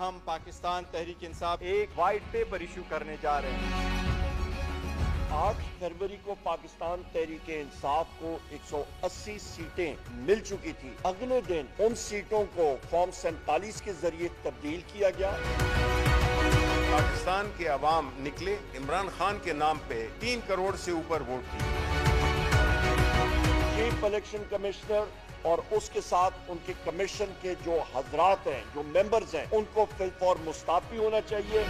हम पाकिस्तान तहरीक इंसाफ एक white paper issue करने जा रहे हैं। 8 फरवरी को पाकिस्तान तहरीक इंसाफ को 180 सीटें मिल चुकी थी। अगले दिन उन सीटों को फॉर्म 47 के जरिए तब्दील किया गया। पाकिस्तान के अवाम निकले, इमरान खान के नाम पे 3 करोड़ से ऊपर वोट किए। चीफ इलेक्शन कमिश्नर और उसके साथ उनके कमीशन के जो हजरात हैं, जो मेंबर्स हैं, उनको फिलफौर मुस्ताफी होना चाहिए।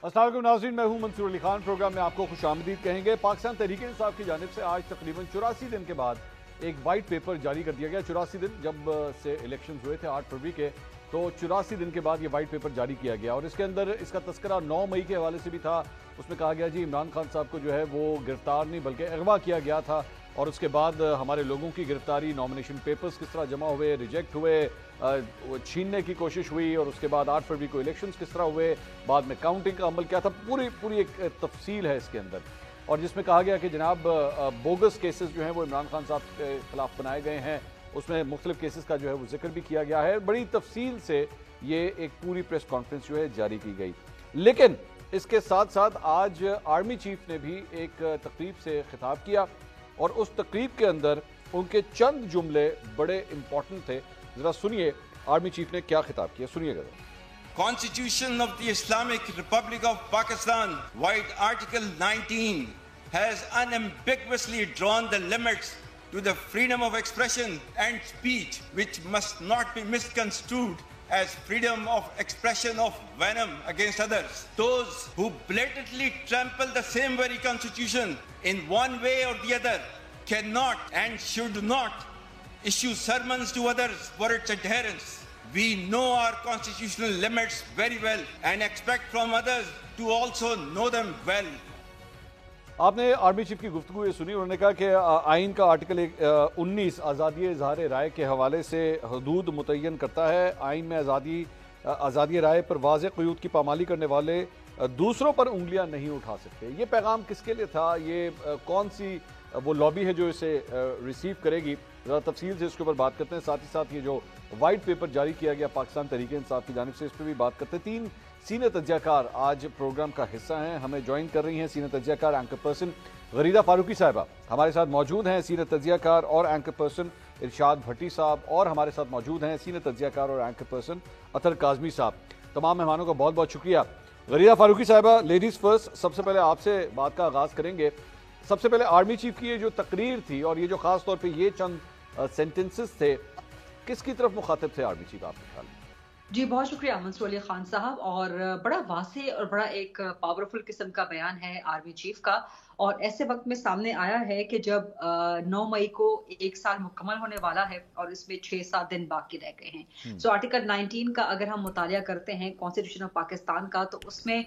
अस्सलाम वालेकुम नाज़रीन, मैं हूं मंसूर अली खान। प्रोग्राम में आपको खुशामदीद कहेंगे। पाकिस्तान तहरीक इंसाफ की जानिब से आज तकरीबन 84 दिन के बाद एक वाइट पेपर जारी कर दिया गया। 84 दिन जब से इलेक्शन हुए थे 8 फरवरी के, तो 84 दिन के बाद ये वाइट पेपर जारी किया गया और इसके अंदर इसका तस्करा 9 मई के हवाले से भी था। उसमें कहा गया जी इमरान खान साहब को जो है वो गिरफ्तार नहीं बल्कि अगवा किया गया था और उसके बाद हमारे लोगों की गिरफ्तारी, नॉमिनेशन पेपर्स किस तरह जमा हुए, रिजेक्ट हुए, छीनने की कोशिश हुई और उसके बाद 8 फरवरी को इलेक्शंस किस तरह हुए, बाद में काउंटिंग का अमल क्या था, पूरी एक तफसील है इसके अंदर। और जिसमें कहा गया कि जनाब बोगस केसेस जो हैं वो इमरान खान साहब के खिलाफ बनाए गए हैं, उसमें मुख्तलिफ केसेस का जो है वो जिक्र भी किया गया है। बड़ी तफसील से ये एक पूरी प्रेस कॉन्फ्रेंस जो है जारी की गई। लेकिन इसके साथ साथ आज आर्मी चीफ ने भी एक तकरीब से खिताब किया और उस तकरीब के अंदर उनके चंद जुमले बड़े इंपॉर्टेंट थे। जरा सुनिए आर्मी चीफ ने क्या खिताब किया, सुनिएगा। Constitution of the Islamic Republic of Pakistan, White Article 19, has unambiguously drawn the limits to the freedom of expression and speech, which must not be misconstrued as freedom of expression of venom against others. Those who blatantly trample the same very constitution in one way or the other cannot and should not issue sermons to others for its adherence. We know our constitutional limits very well and expect from others to also know them well. आपने army chief की गुफ्तगू ये सुनी। उन्होंने कहा कि आइन का आर्टिकल 19 आज़ादी इजहार राय के हवाले से हदूद मुतय्यन करता है। आइन में आज़ादी राय पर वाज़ेह क़ुयूद की पामाली करने वाले दूसरों पर उंगलियां नहीं उठा सकते। ये पैगाम किसके लिए था? ये कौन सी वो लॉबी है जो इसे रिसीव करेगी? ज़रा तफसील से इसके ऊपर बात करते हैं। साथ ही साथ ये जो वाइट पेपर जारी किया गया पाकिस्तान तहरीक इंसाफ की जानिब से, इस पर भी बात करते हैं। 3 सीनियर तज्ज़ियाकार आज प्रोग्राम का हिस्सा हैं, हमें ज्वाइन कर रही हैं। सीनियर तज्ज़ियाकार एंकर पर्सन गरीदा फारूकी साहिबा हमारे साथ मौजूद हैं, सीनियर तज्ज़ियाकार और एंकर पर्सन इरशाद भट्टी साहब, और हमारे साथ मौजूद हैं सीनियर तज्ज़ियाकार और एंकर पर्सन अतर काज़मी साहब। तमाम मेहमानों का बहुत बहुत शुक्रिया। गरीदा फारूकी साहिबा, लेडीज़ फर्स्ट, सबसे पहले आपसे बात का आगाज़ करेंगे। सबसे पहले आर्मी चीफ की ये जो तकरीर थी और ये जो ख़ास तौर पर ये चंद सेंटेंसेस थे, किसकी तरफ मुखातिब थे आर्मी चीफ आपके ख्याल में? जी बहुत शुक्रिया मंसूर अली खान साहब, और बड़ा वासे और बड़ा एक पावरफुल किस्म का बयान है आर्मी चीफ का। और ऐसे वक्त में सामने आया है कि जब 9 मई को 1 साल मुकम्मल होने वाला है और इसमें 6-7 दिन बाकी रह गए हैं। सो आर्टिकल 19 का अगर हम मुतालिया करते हैं कॉन्स्टिट्यूशन ऑफ पाकिस्तान का, तो उसमें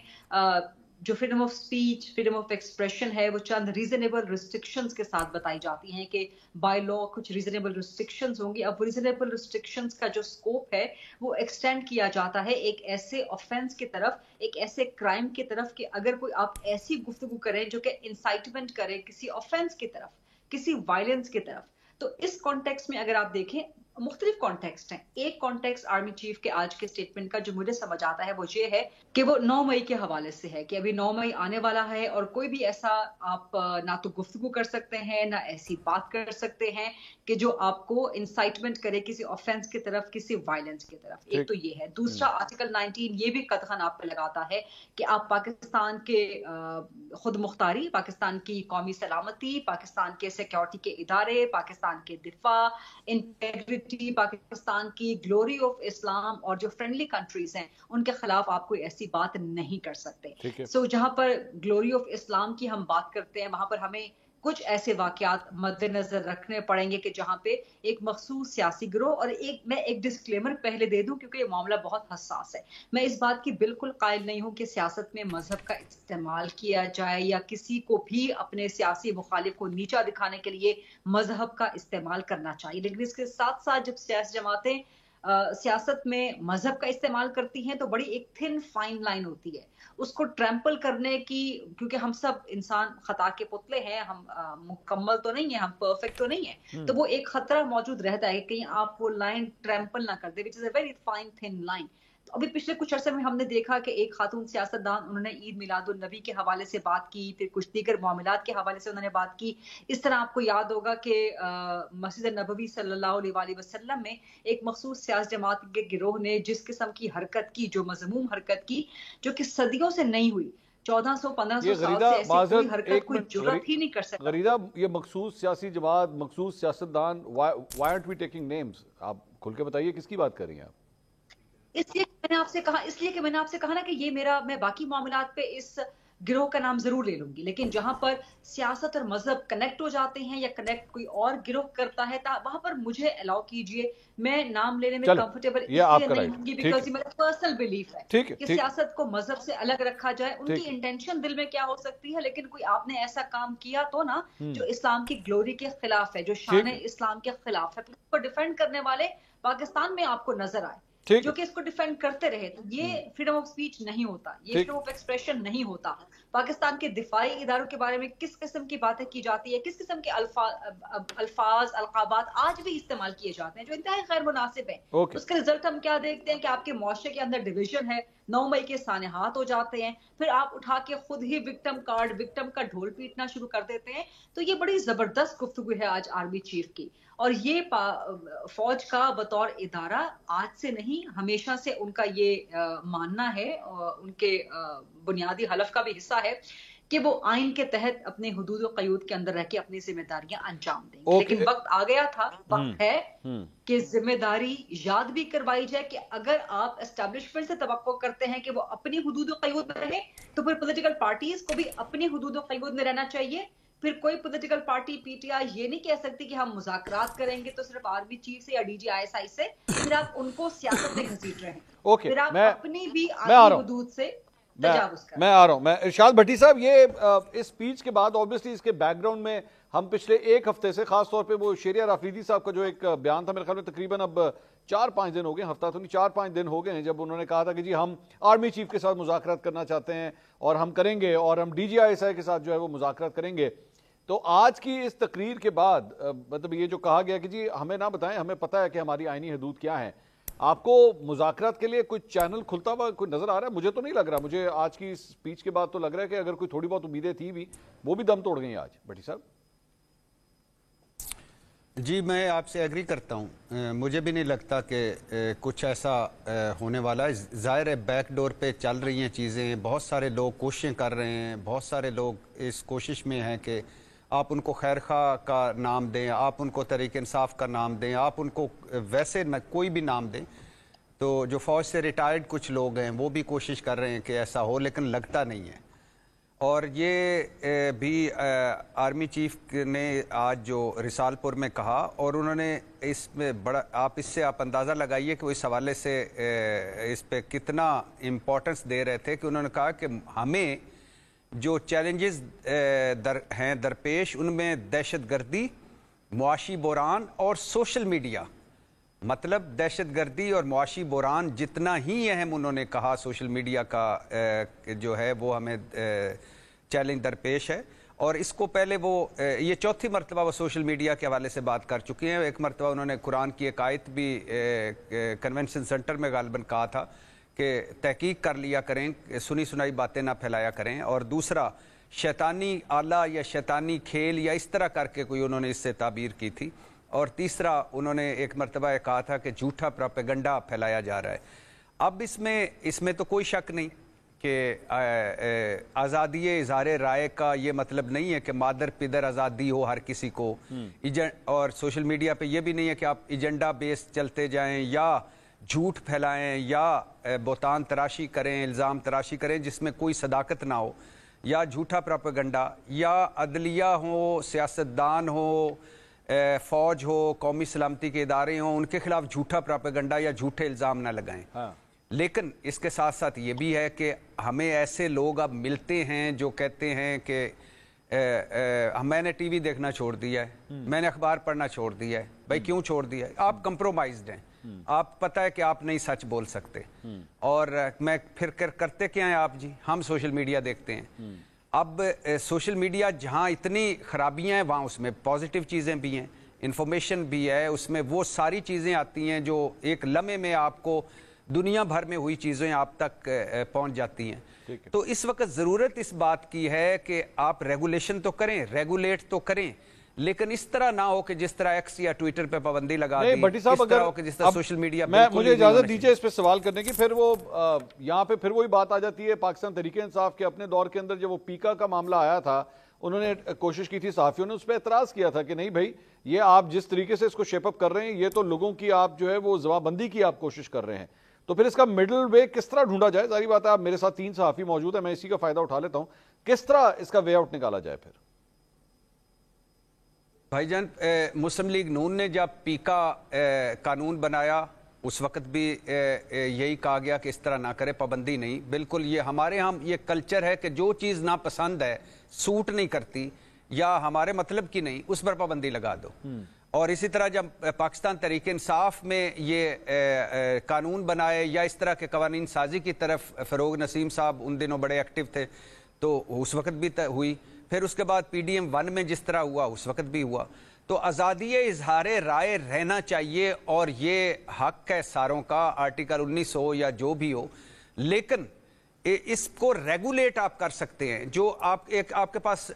जो freedom of speech, freedom of expression है, वो चंद रीजनेबल रिस्ट्रिक्शंस के साथ बताई जाती हैं कि बाय लॉ कुछ रीजनेबल रिस्ट्रिक्शंस होंगी। अब रीजनेबल रिस्ट्रिक्शंस का जो स्कोप है वो एक्सटेंड किया जाता है एक ऐसे ऑफेंस की तरफ, एक ऐसे क्राइम की तरफ कि अगर कोई आप ऐसी गुफ्तगू करें जो कि इंसाइटमेंट करे किसी ऑफेंस की तरफ, किसी वायलेंस की तरफ। तो इस कॉन्टेक्स्ट में अगर आप देखें, मुख्तलिफ कॉन्टेक्स्ट हैं। एक कॉन्टेक्स्ट आर्मी चीफ के आज के स्टेटमेंट का जो मुझे समझ आता है वो ये है कि वो 9 मई के हवाले से है कि अभी 9 मई आने वाला है और कोई भी ऐसा आप ना तो गुफ्तगू कर सकते हैं ना ऐसी बात कर सकते हैं कि जो आपको इंसाइटमेंट करे किसी ऑफेंस की तरफ, किसी वायलेंस की तरफ। एक तो ये है। दूसरा, आर्टिकल 19 ये भी कतगन आप पे लगाता है कि आप पाकिस्तान के खुद मुख्तारी, पाकिस्तान की कौमी सलामती, पाकिस्तान के सिक्योरिटी के इदारे, पाकिस्तान के दिफा, इंटेग्रिटी, पाकिस्तान की, ग्लोरी ऑफ इस्लाम और जो फ्रेंडली कंट्रीज हैं उनके खिलाफ आप कोई ऐसी बात नहीं कर सकते। सो जहां पर ग्लोरी ऑफ इस्लाम की हम बात करते हैं वहां पर हमें कुछ ऐसे वाकयात मद्देनजर रखने पड़ेंगे कि जहां पे एक मखसूस सियासी गिरोह, और मैं एक डिस्क्लेमर पहले दे दूं क्योंकि ये मामला बहुत हसास है। मैं इस बात की बिल्कुल कायल नहीं हूं कि सियासत में मजहब का इस्तेमाल किया जाए या किसी को भी अपने सियासी मुखालिफ को नीचा दिखाने के लिए मजहब का इस्तेमाल करना चाहिए। लेकिन इसके साथ साथ जब सियासी जमातें सियासत में मजहब का इस्तेमाल करती हैं तो बड़ी एक थिन फाइन लाइन होती है उसको ट्रैम्पल करने की, क्योंकि हम सब इंसान खता के पुतले हैं, हम मुकम्मल तो नहीं है, हम परफेक्ट तो नहीं है, तो वो एक खतरा मौजूद रहता है कि कहीं आप वो लाइन ट्रैम्पल ना कर दे, which is a very fine thin line. तो अभी पिछले कुछ अरसे में हमने देखा कि एक खातून सियासतदान, उन्होंने ईद मिलादुन नबी के हवाले से बात की, फिर कुछ दीगर मामलात के हवाले से उन्होंने बात की। इस तरह आपको याद होगा कि मस्जिद नबवी सल्लल्लाहु अलैहि वसल्लम में एक मखसूस सियासी जमात के गिरोह ने जिस किस्म की हरकत की, जो मजमूम हरकत की, जो कि सदियों से नहीं हुई, 1400-1500 साल से ऐसी कोई हरकत कोई जुर्रत ही नहीं कर सकता। गरीदा, ये मखसूस सियासी जमात, मखसूस सियासतदान, why aren't we taking names? आप खुल के बताइए किसकी बात कर रही हैं आप? इसलिए मैंने आपसे कहा ना कि ये मैं बाकी मामलात पे इस गिरोह का नाम जरूर ले लूंगी, लेकिन जहां पर सियासत और मजहब कनेक्ट हो जाते हैं या कनेक्ट कोई और गिरोह करता है, वहां पर मुझे अलाउ कीजिए, मैं नाम लेने में कंफर्टेबल इसलिए नहीं होंगी बिकॉज ये मेरा पर्सनल बिलीफ है कि सियासत को मजहब से अलग रखा जाए। उनकी इंटेंशन दिल में क्या हो सकती है, लेकिन कोई आपने ऐसा काम किया तो ना जो इस्लाम की ग्लोरी के खिलाफ है, जो शान इस्लाम के खिलाफ है, उसको डिफेंड करने वाले पाकिस्तान में आपको नजर आए, जो कि इसको डिफेंड करते रहे, तो ये फ्रीडम ऑफ स्पीच नहीं होता, ये फ्रीडम ऑफ एक्सप्रेशन नहीं होता। पाकिस्तान के दिफाई इदारों के बारे में किस किस्म की बातें की जाती है, किस किस्म के अल्फाज अलकाबात आज भी इस्तेमाल किए जाते हैं जो इंतहाई गैर मुनासिब है। उसके रिजल्ट हम क्या देखते हैं कि आपके मुआशरे के अंदर डिवीजन है, 9 मई के सानेहात हो जाते हैं, फिर आप उठा के खुद ही विक्टिम का ढोल पीटना शुरू कर देते हैं। तो ये बड़ी जबरदस्त गुफ्तगू है आज आर्मी चीफ की, और ये फौज का बतौर इदारा आज से नहीं हमेशा से उनका ये मानना है, उनके बुनियादी हलफ का भी हिस्सा है कि वो आइन के तहत अपने हुदूद और क़यूद के अंदर रह के अपनी जिम्मेदारियां अंजाम देंगे। लेकिन वक्त आ गया था, वक्त है कि जिम्मेदारी याद भी करवाई जाए कि अगर आप एस्टेब्लिशमेंट से तवक्को करते हैं कि वो अपनी हुदूद और क़यूद में रहे, तो फिर पॉलिटिकल पार्टीज को भी अपनी हुदूद और क़यूद में रहना चाहिए। फिर कोई पॉलिटिकल पार्टी पीटीआई ये नहीं कह सकती कि हम मुज़ाकरात करेंगे तो सिर्फ आर्मी चीफ से या डीजी आईएसआई से, फिर आप उनको सियासत में घसीट रहे हैं। फिर आप अपनी भी आर्मी हुदूद से मैं आ रहा हूं। मैं इरशाद भट्टी साहब, ये इस स्पीच के बाद ऑब्वियसली इसके बैकग्राउंड में हम पिछले एक हफ्ते से, खास तौर पे वो शेरिया राफरीदी साहब का जो एक बयान था, मेरे ख्याल में तकरीबन अब 4-5 दिन हो गए, हफ्ता तो नहीं 4-5 दिन हो गए हैं, जब उन्होंने कहा था कि जी हम आर्मी चीफ के साथ मुज़ाकरात करना चाहते हैं और हम करेंगे, और हम DGISI के साथ जो है वो मुज़ाकरात करेंगे। तो आज की इस तकरीर के बाद मतलब ये जो कहा गया कि जी हमें ना बताएं, हमें पता है कि हमारी आईनी हदूद क्या है, आपको मुज़ाकरात के लिए कोई चैनल खुलता हुआ कोई नजर आ रहा है? मुझे तो नहीं लग रहा, मुझे आज की स्पीच के बाद तो लग रहा है कि अगर कोई थोड़ी बहुत उम्मीदें थी भी, वो भी दम तोड़ गई आज। भट्टी साहब जी, मैं आपसे एग्री करता हूँ, मुझे भी नहीं लगता कि कुछ ऐसा होने वाला है। ज़ाहिर है बैकडोर पे चल रही हैं चीज़ें, बहुत सारे लोग कोशिशें कर रहे हैं, बहुत सारे लोग इस कोशिश में हैं कि आप उनको खैर खा का नाम दें, आप उनको तहरीक इंसाफ का नाम दें, आप उनको वैसे न कोई भी नाम दें। तो जो फ़ौज से रिटायर्ड कुछ लोग हैं वो भी कोशिश कर रहे हैं कि ऐसा हो, लेकिन लगता नहीं है। और ये भी आर्मी चीफ ने आज जो रिसालपुर में कहा, और उन्होंने इसमें बड़ा, इससे आप अंदाज़ा लगाइए कि वो इस हवाले से इस पे कितना इम्पोर्टेंस दे रहे थे कि उन्होंने कहा कि हमें जो चैलेंजेस हैं दरपेश, उनमें दहशतगर्दी, मुआशी बुरान और सोशल मीडिया, मतलब दहशतगर्दी और मुआशी बुरान जितना ही अहम उन्होंने कहा सोशल मीडिया का जो है वो हमें चैलेंज दरपेश है। और इसको पहले वो ये चौथी मरतबा वो सोशल मीडिया के हवाले से बात कर चुके हैं। एक मरतबा उन्होंने कुरान की एक आयत भी कन्वेंशन सेंटर में गालिबन कहा था कि तहकीक कर लिया करें, सुनी सुनाई बातें ना फैलाया करें। और दूसरा, शैतानी आला या शैतानी खेल या इस तरह करके कोई उन्होंने इससे ताबीर की थी। और तीसरा, उन्होंने एक मरतबा कहा था कि झूठा प्रोपेगेंडा फैलाया जा रहा है। अब इसमें तो कोई शक नहीं कि आज़ादी इज़हार राय का ये मतलब नहीं है कि मादर पिदर आज़ादी हो हर किसी को। और सोशल मीडिया पे ये भी नहीं है कि आप एजेंडा बेस चलते जाएं या झूठ फैलाएं या बोतान तराशी करें, इल्ज़ाम तराशी करें जिसमें कोई सदाकत ना हो, या झूठा प्रोपेगेंडा, या अदलिया हो, सियासतदान हो, फ़ौज हो, कौमी सलामती के इदारे हों, उनके खिलाफ झूठा प्रोपेगेंडा या झूठे इल्ज़ाम ना लगाएं। हाँ। लेकिन इसके साथ साथ ये भी है कि हमें ऐसे लोग अब मिलते हैं जो कहते हैं कि मैंने टीवी देखना छोड़ दिया है, मैंने अखबार पढ़ना छोड़ दिया है। भाई क्यों छोड़ दिया है? आप कंप्रोमाइज्ड हैं, आप पता है कि आप नहीं सच बोल सकते। और मैं फिर करते क्या हैं आप जी, हम सोशल मीडिया देखते हैं। अब सोशल मीडिया जहां इतनी खराबियां हैं वहां उसमें पॉजिटिव चीजें भी हैं, इंफॉर्मेशन भी है, उसमें वो सारी चीजें आती हैं जो एक लम्हे में आपको दुनिया भर में हुई चीजें आप तक पहुंच जाती हैं। तो इस वक्त जरूरत इस बात की है कि आप रेगुलेशन तो करें, रेगुलेट तो करें, लेकिन इस तरह ना हो कि जिस तरह एक्स या ट्विटर पे पाबंदी लगा दी, भट्टी साहब, इस तरह हो कि जिस तरह सोशल मीडिया। मुझे इजाजत दीजिए इस पे सवाल करने की, फिर वो यहाँ पे फिर वही बात आ जाती है। पाकिस्तान तहरीक इंसाफ के अपने दौर के अंदर जब वो पीका का मामला आया था, उन्होंने कोशिश की थी, सहाफियों ने उस पर एतराज किया था कि नहीं भाई, ये आप जिस तरीके से इसको शेपअप कर रहे हैं, ये तो लोगों की आप जो है वो जवाबंदी की आप कोशिश कर रहे हैं। तो फिर इसका मिडिल वे किस तरह ढूंढा जाए? जारी बात है, आप मेरे साथ 3 सहाफी मौजूद है, मैं इसी का फायदा उठा लेता हूं। किस तरह इसका वे आउट निकाला जाए? फिर भाईजान, मुस्लिम लीग नून ने जब पीका कानून बनाया उस वक्त भी यही कहा गया कि इस तरह ना करे, पाबंदी नहीं। बिल्कुल, ये हमारे यहाँ ये कल्चर है कि जो चीज़ नापसंद है, सूट नहीं करती या हमारे मतलब की नहीं, उस पर पाबंदी लगा दो। और इसी तरह जब पाकिस्तान तहरीक इंसाफ में ये कानून बनाए या इस तरह के कवानीन साजी की तरफ फ़रोग नसीम साहब उन दिनों बड़े एक्टिव थे, तो उस वक्त भी हुई। फिर उसके बाद PDM 1 में जिस तरह हुआ उस वक्त भी हुआ। तो आज़ादी इजहार राय रहना चाहिए और ये हक है सारों का, आर्टिकल 19 हो या जो भी हो, लेकिन इसको रेगुलेट आप कर सकते हैं। जो आप एक आपके पास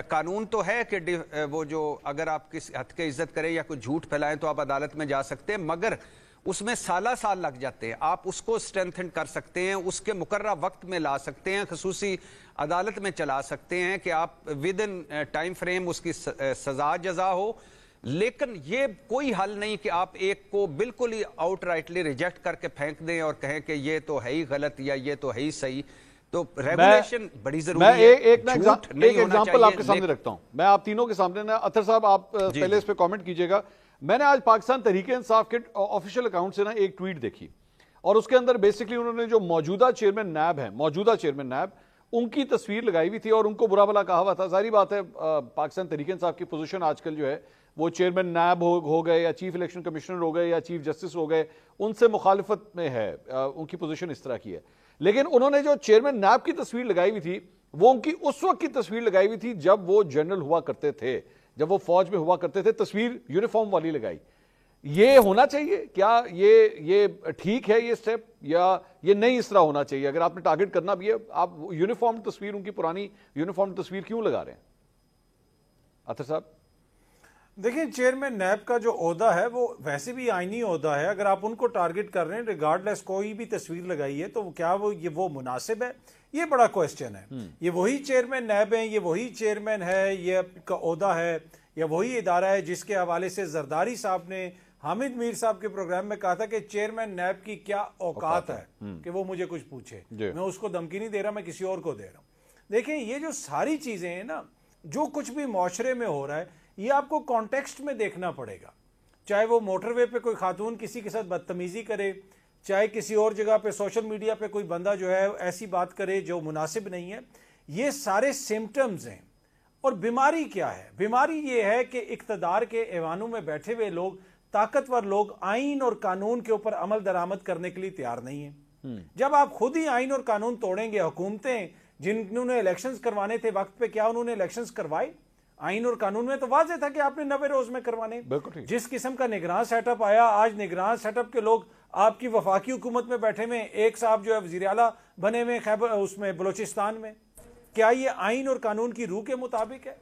कानून तो है कि वो जो अगर आप किसी हद के इज्जत करें या कोई झूठ फैलाएं तो आप अदालत में जा सकते हैं, मगर उसमें साल लग जाते हैं। आप उसको स्ट्रेंथन कर सकते हैं, उसके मुकर्रर वक्त में ला सकते हैं, खसूसी अदालत में चला सकते हैं कि आप विद इन टाइम फ्रेम उसकी सजा जजा हो। लेकिन ये कोई हल नहीं कि आप एक को बिल्कुल ही आउटराइटली रिजेक्ट करके फेंक दें और कहें कि ये तो है ही गलत या ये तो है ही सही। तो रेगुलेशन बड़ी जरूरी है। एक एग्जांपल आपके सामने रखता हूं, मैं आप तीनों के सामने ना, अतर साहब आप पहले इस पे कमेंट कीजिएगा। मैंने आज पाकिस्तान तहरीक इंसाफ के ऑफिशियल अकाउंट से ना एक ट्वीट देखी और उसके अंदर बेसिकली उन्होंने जो मौजूदा चेयरमैन नैब है, मौजूदा चेयरमैन नैब, उनकी तस्वीर लगाई हुई थी और उनको बुरा भला कहा हुआ था। सारी बात है, पाकिस्तान तहरीक इंसाफ की पोजीशन आजकल जो है वो चेयरमैन नैब हो गए या चीफ इलेक्शन कमिश्नर हो गए या चीफ जस्टिस हो गए, उनसे मुखालिफत में है, उनकी पोजीशन इस तरह की है। लेकिन उन्होंने जो चेयरमैन नैब की तस्वीर लगाई हुई थी वो उनकी उस वक्त की तस्वीर लगाई हुई थी जब वो जनरल हुआ करते थे, जब वो फौज में हुआ करते थे, तस्वीर यूनिफॉर्म वाली लगाई। ये होना चाहिए क्या? ये ठीक है ये स्टेप, या ये नहीं इस तरह होना चाहिए? अगर आपने टारगेट करना भी है, आप यूनिफॉर्म तस्वीर, उनकी पुरानी यूनिफॉर्म तस्वीर क्यों लगा रहे हैं? अतर साहब देखिए, चेयरमैन नैब का जो ओहदा है वो वैसे भी आईनी ओहदा है। अगर आप उनको टारगेट कर रहे हैं रिगार्डलेस कोई भी तस्वीर लगाई है, तो क्या वो मुनासिब है? ये बड़ा क्वेश्चन है। ये वही चेयरमैन नैब है, ये वही चेयरमैन है, ये का ओहदा है, या वही इदारा है जिसके हवाले से जरदारी साहब ने हामिद मीर साहब के प्रोग्राम में कहा था कि चेयरमैन नैब की क्या औकात है कि वो मुझे कुछ पूछे। मैं उसको धमकी नहीं दे रहा, मैं किसी और को दे रहा हूं। देखिए, ये जो सारी चीजें हैं ना, जो कुछ भी माशरे में हो रहा है, ये आपको कॉन्टेक्स्ट में देखना पड़ेगा। चाहे वो मोटरवे पे कोई खातून किसी के साथ बदतमीजी करे, चाहे किसी और जगह पे सोशल मीडिया पे कोई बंदा जो है ऐसी बात करे जो मुनासिब नहीं है, ये सारे सिम्टम्स हैं। और बीमारी क्या है? बीमारी ये है कि इक्तदार के ऐवानों में बैठे हुए लोग, ताकतवर लोग, आइन और कानून के ऊपर अमल दरामद करने के लिए तैयार नहीं है। जब आप खुद ही आइन और कानून तोड़ेंगे, हुकूमतें जिन्होंने इलेक्शंस करवाने थे वक्त पे, क्या उन्होंने इलेक्शंस करवाए? आइन और कानून में तो वाज़ेह था कि आपने 90 रोज में करवाने। जिस किस्म का निगरान सेटअप आया, आज निगरान सेटअप के लोग आपकी वफाकी हुकूमत में बैठे हुए, एक साहब जो है वज़ीर आला बने हुए खैबर उसमें बलोचिस्तान में, क्या ये आइन और कानून की रूह के मुताबिक है?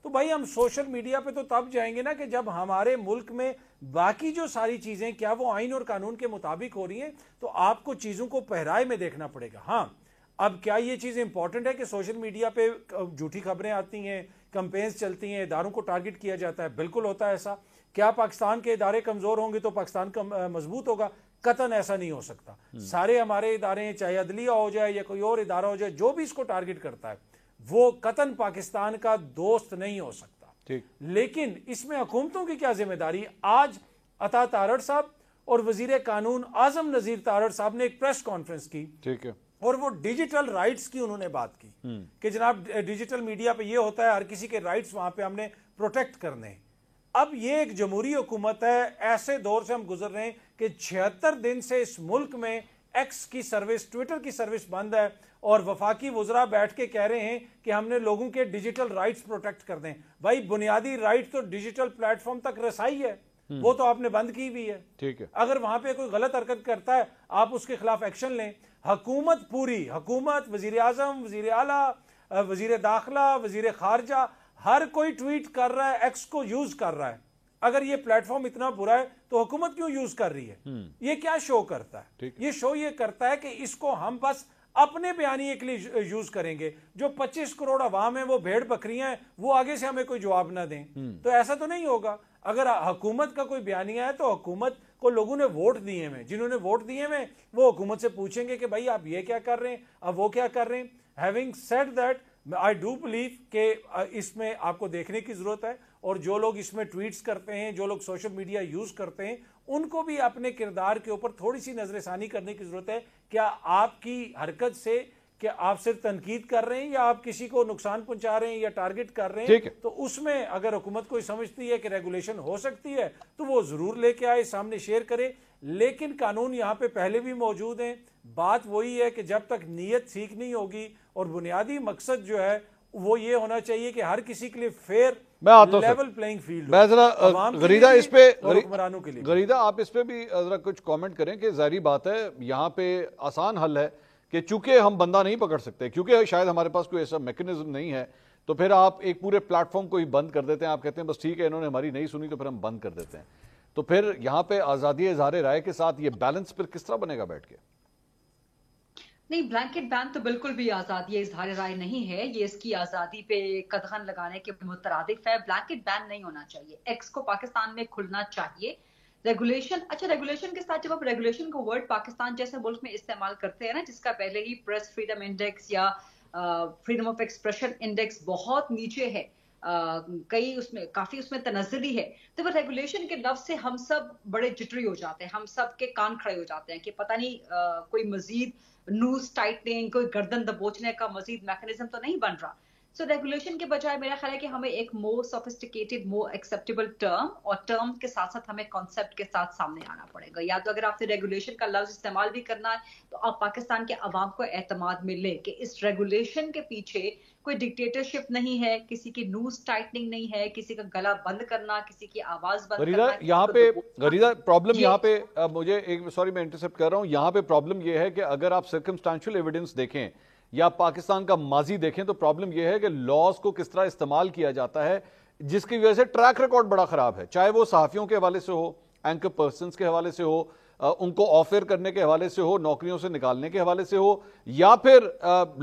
तो भाई हम सोशल मीडिया पे तो तब जाएंगे ना कि जब हमारे मुल्क में बाकी जो सारी चीजें क्या वो आइन और कानून के मुताबिक हो रही हैं। तो आपको चीजों को पहराए में देखना पड़ेगा। हाँ, अब क्या ये चीज इंपॉर्टेंट है कि सोशल मीडिया पे झूठी खबरें आती हैं, कैंपेन्स चलती हैं, इदारों को टारगेट किया जाता है? बिल्कुल होता है ऐसा। क्या पाकिस्तान के इदारे कमजोर होंगे तो पाकिस्तान मजबूत होगा? कतन ऐसा नहीं हो सकता। सारे हमारे इदारे, चाहे अदलिया हो जाए या कोई और इदारा हो जाए, जो भी इसको टारगेट करता है वो कतन पाकिस्तान का दोस्त नहीं हो सकता। लेकिन इसमें हुकूमतों की क्या जिम्मेदारी? आज अता तारड़ साहब और वजीर कानून आजम नजीर तारड़ साहब ने एक प्रेस कॉन्फ्रेंस की, ठीक है, और वो डिजिटल राइट्स की उन्होंने बात की कि जनाब डिजिटल मीडिया पे ये होता है, हर किसी के राइट्स वहां पे हमने प्रोटेक्ट करने। अब ये एक जमहूरी हुकूमत है, ऐसे दौर से हम गुजर रहे हैं कि 76 दिन से इस मुल्क में एक्स की सर्विस, ट्विटर की सर्विस बंद है और वफाकी वुज़रा बैठ के कह रहे हैं कि हमने लोगों के डिजिटल राइट्स प्रोटेक्ट कर दें। भाई बुनियादी राइट तो डिजिटल प्लेटफॉर्म तक रसाई है, वो तो आपने बंद की भी है। ठीक है, अगर वहां पे कोई गलत हरकत करता है आप उसके खिलाफ एक्शन लें। हुकूमत पूरी हुकूमत, वजीर आजम, वजीर आला, वजीर दाखिला, वजीर खारजा, हर कोई ट्वीट कर रहा है, एक्स को यूज कर रहा है। अगर ये प्लेटफॉर्म इतना बुरा है तो हुकूमत क्यों यूज कर रही है? ये क्या शो करता है? ये शो ये करता है कि इसको हम बस अपने बयानिए के लिए यूज करेंगे। जो 25 करोड़ अवाम है वो भेड़ बकरियां हैं, वो आगे से हमें कोई जवाब ना दें, तो ऐसा तो नहीं होगा। अगर हुकूमत का कोई बयानिया है तो हुकूमत को लोगों ने वोट दिए हैं, जिन्होंने वोट दिए हैं वो हुकूमत से पूछेंगे कि भाई आप ये क्या कर रहे हैं, अब वो क्या कर रहे हैं। Having said that, I do believe कि इसमें आपको देखने की जरूरत है, और जो लोग इसमें ट्वीट्स करते हैं, जो लोग सोशल मीडिया यूज करते हैं, उनको भी अपने किरदार के ऊपर थोड़ी सी नजरसानी करने की जरूरत है। क्या आपकी हरकत से क्या आप सिर्फ तनकीद कर रहे हैं या आप किसी को नुकसान पहुंचा रहे हैं या टारगेट कर रहे हैं? तो उसमें अगर हुकूमत कोई समझती है कि रेगुलेशन हो सकती है तो वो जरूर लेके आए, सामने शेयर करे। लेकिन कानून यहाँ पे पहले भी मौजूद हैं। बात वही है कि जब तक नीयत ठीक नहीं होगी, और बुनियादी मकसद जो है वो ये होना चाहिए कि हर किसी के लिए फेयर लेवल प्लेइंग फील्ड। मैं जरा गरीदा इस पे हुक्मरानों के लिए, गरीदा आप इस पे भी जरा कुछ कमेंट करें कि जाहिर बात है यहाँ पे आसान हल है कि चूंकि हम बंदा नहीं पकड़ सकते, क्योंकि शायद हमारे पास कोई ऐसा मैकेनिज्म नहीं है, तो फिर आप एक पूरे प्लेटफॉर्म को ही बंद कर देते हैं। आप कहते हैं बस ठीक है इन्होंने हमारी नहीं सुनी तो फिर हम बंद कर देते हैं। तो फिर यहाँ पे आजादी इज़हार राय के साथ ये बैलेंस फिर किस तरह बनेगा बैठ के? नहीं, ब्लैंकेट बैन तो बिल्कुल भी आजादी इज़हार राय नहीं है, ये इसकी आजादी पे कदगन लगाने के मुतरादिफ है। ब्लैंकेट बैन नहीं होना चाहिए, एक्स को पाकिस्तान में खुलना चाहिए। रेगुलेशन, अच्छा रेगुलेशन के साथ जब आप रेगुलेशन को वर्ड पाकिस्तान जैसे मुल्क में इस्तेमाल करते हैं ना, जिसका पहले ही प्रेस फ्रीडम इंडेक्स या फ्रीडम ऑफ एक्सप्रेशन इंडेक्स बहुत नीचे है, कई उसमें काफी उसमें तनज़्ज़ुली है, तो वो रेगुलेशन के लफ्ज से हम सब बड़े जिटरी हो जाते हैं, हम सब के कान खड़े हो जाते हैं कि पता नहीं कोई मजीद न्यूज टाइटनिंग, कोई गर्दन दबोचने का मजीद मैकेनिज्म तो नहीं बन रहा। सो रेगुलेशन के बजाय मेरा ख्याल है कि हमें एक मोर सोफिस्टिकेटेड, मोर एक्सेप्टेबल टर्म, और टर्म के साथ साथ हमें कॉन्सेप्ट के साथ सामने आना पड़ेगा। या तो अगर आपने रेगुलेशन का लफ्ज इस्तेमाल भी करना है तो आप पाकिस्तान के अवाम को एतमाद मिले कि इस रेगुलेशन के पीछे कोई डिक्टेटरशिप नहीं है, किसी की न्यूज टाइटनिंग नहीं है, किसी का गला बंद करना, किसी की आवाज बंद करना। यहाँ पे गरीदा प्रॉब्लम यहाँ पे मुझे एक, सॉरी मैं इंटरसेप्ट कर रहा हूँ, यहाँ पे प्रॉब्लम ये है कि अगर आप सर्कमस्टेंशियल एविडेंस देखें या पाकिस्तान का माजी देखें तो प्रॉब्लम यह है कि लॉज को किस तरह इस्तेमाल किया जाता है, जिसकी वजह से ट्रैक रिकॉर्ड बड़ा खराब है। चाहे वो सहाफियों के हवाले से हो, एंकर पर्सन्स के हवाले से हो, उनको ऑफर करने के हवाले से हो, नौकरियों से निकालने के हवाले से हो, या फिर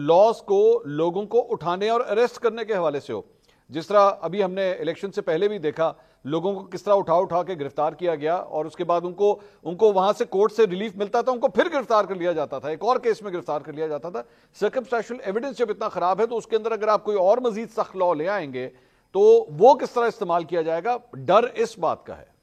लॉज को लोगों को उठाने और अरेस्ट करने के हवाले से हो। जिस तरह अभी हमने इलेक्शन से पहले भी देखा लोगों को किस तरह उठा के गिरफ्तार किया गया, और उसके बाद उनको वहां से कोर्ट से रिलीफ मिलता था, उनको फिर गिरफ्तार कर लिया जाता था, एक और केस में गिरफ्तार कर लिया जाता था। सर्कमस्टेंशियल एविडेंस जब इतना खराब है तो उसके अंदर अगर आप कोई और मजीद सख्त लॉ ले आएंगे तो वो किस तरह इस्तेमाल किया जाएगा, डर इस बात का है।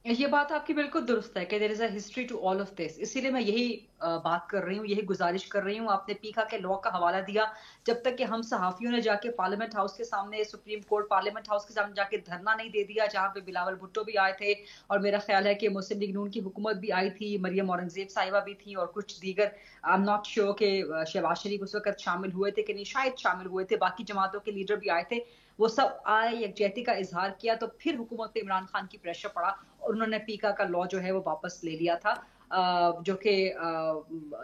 ये बात आपकी बिल्कुल दुरुस्त है कि there is a history to all of this, इसीलिए मैं यही बात कर रही हूँ, यही गुजारिश कर रही हूँ। आपने पीका के लॉ का हवाला दिया, जब तक कि हम सहाफियों ने जाके पार्लियामेंट हाउस के सामने, सुप्रीम कोर्ट पार्लियामेंट हाउस के सामने जाके धरना नहीं दे दिया, जहाँ पे बिलावल भुट्टो भी आए थे, और मेरा ख्याल है कि मुस्लिम लीग नून की हुकूमत भी आई थी, मरियम औरंगजेब साहिबा भी थी, और कुछ दीगर, आई एम नॉट श्योर कि शहबाज शरीफ उस वक्त शामिल हुए थे कि नहीं, शायद शामिल हुए थे, बाकी जमातों के लीडर भी आए थे, वो सब आए, यकजहती का इजहार किया, तो फिर हुकूमत पे इमरान खान की प्रेशर पड़ा और उन्होंने पीका का लॉ जो है वो वापस ले लिया था, जो कि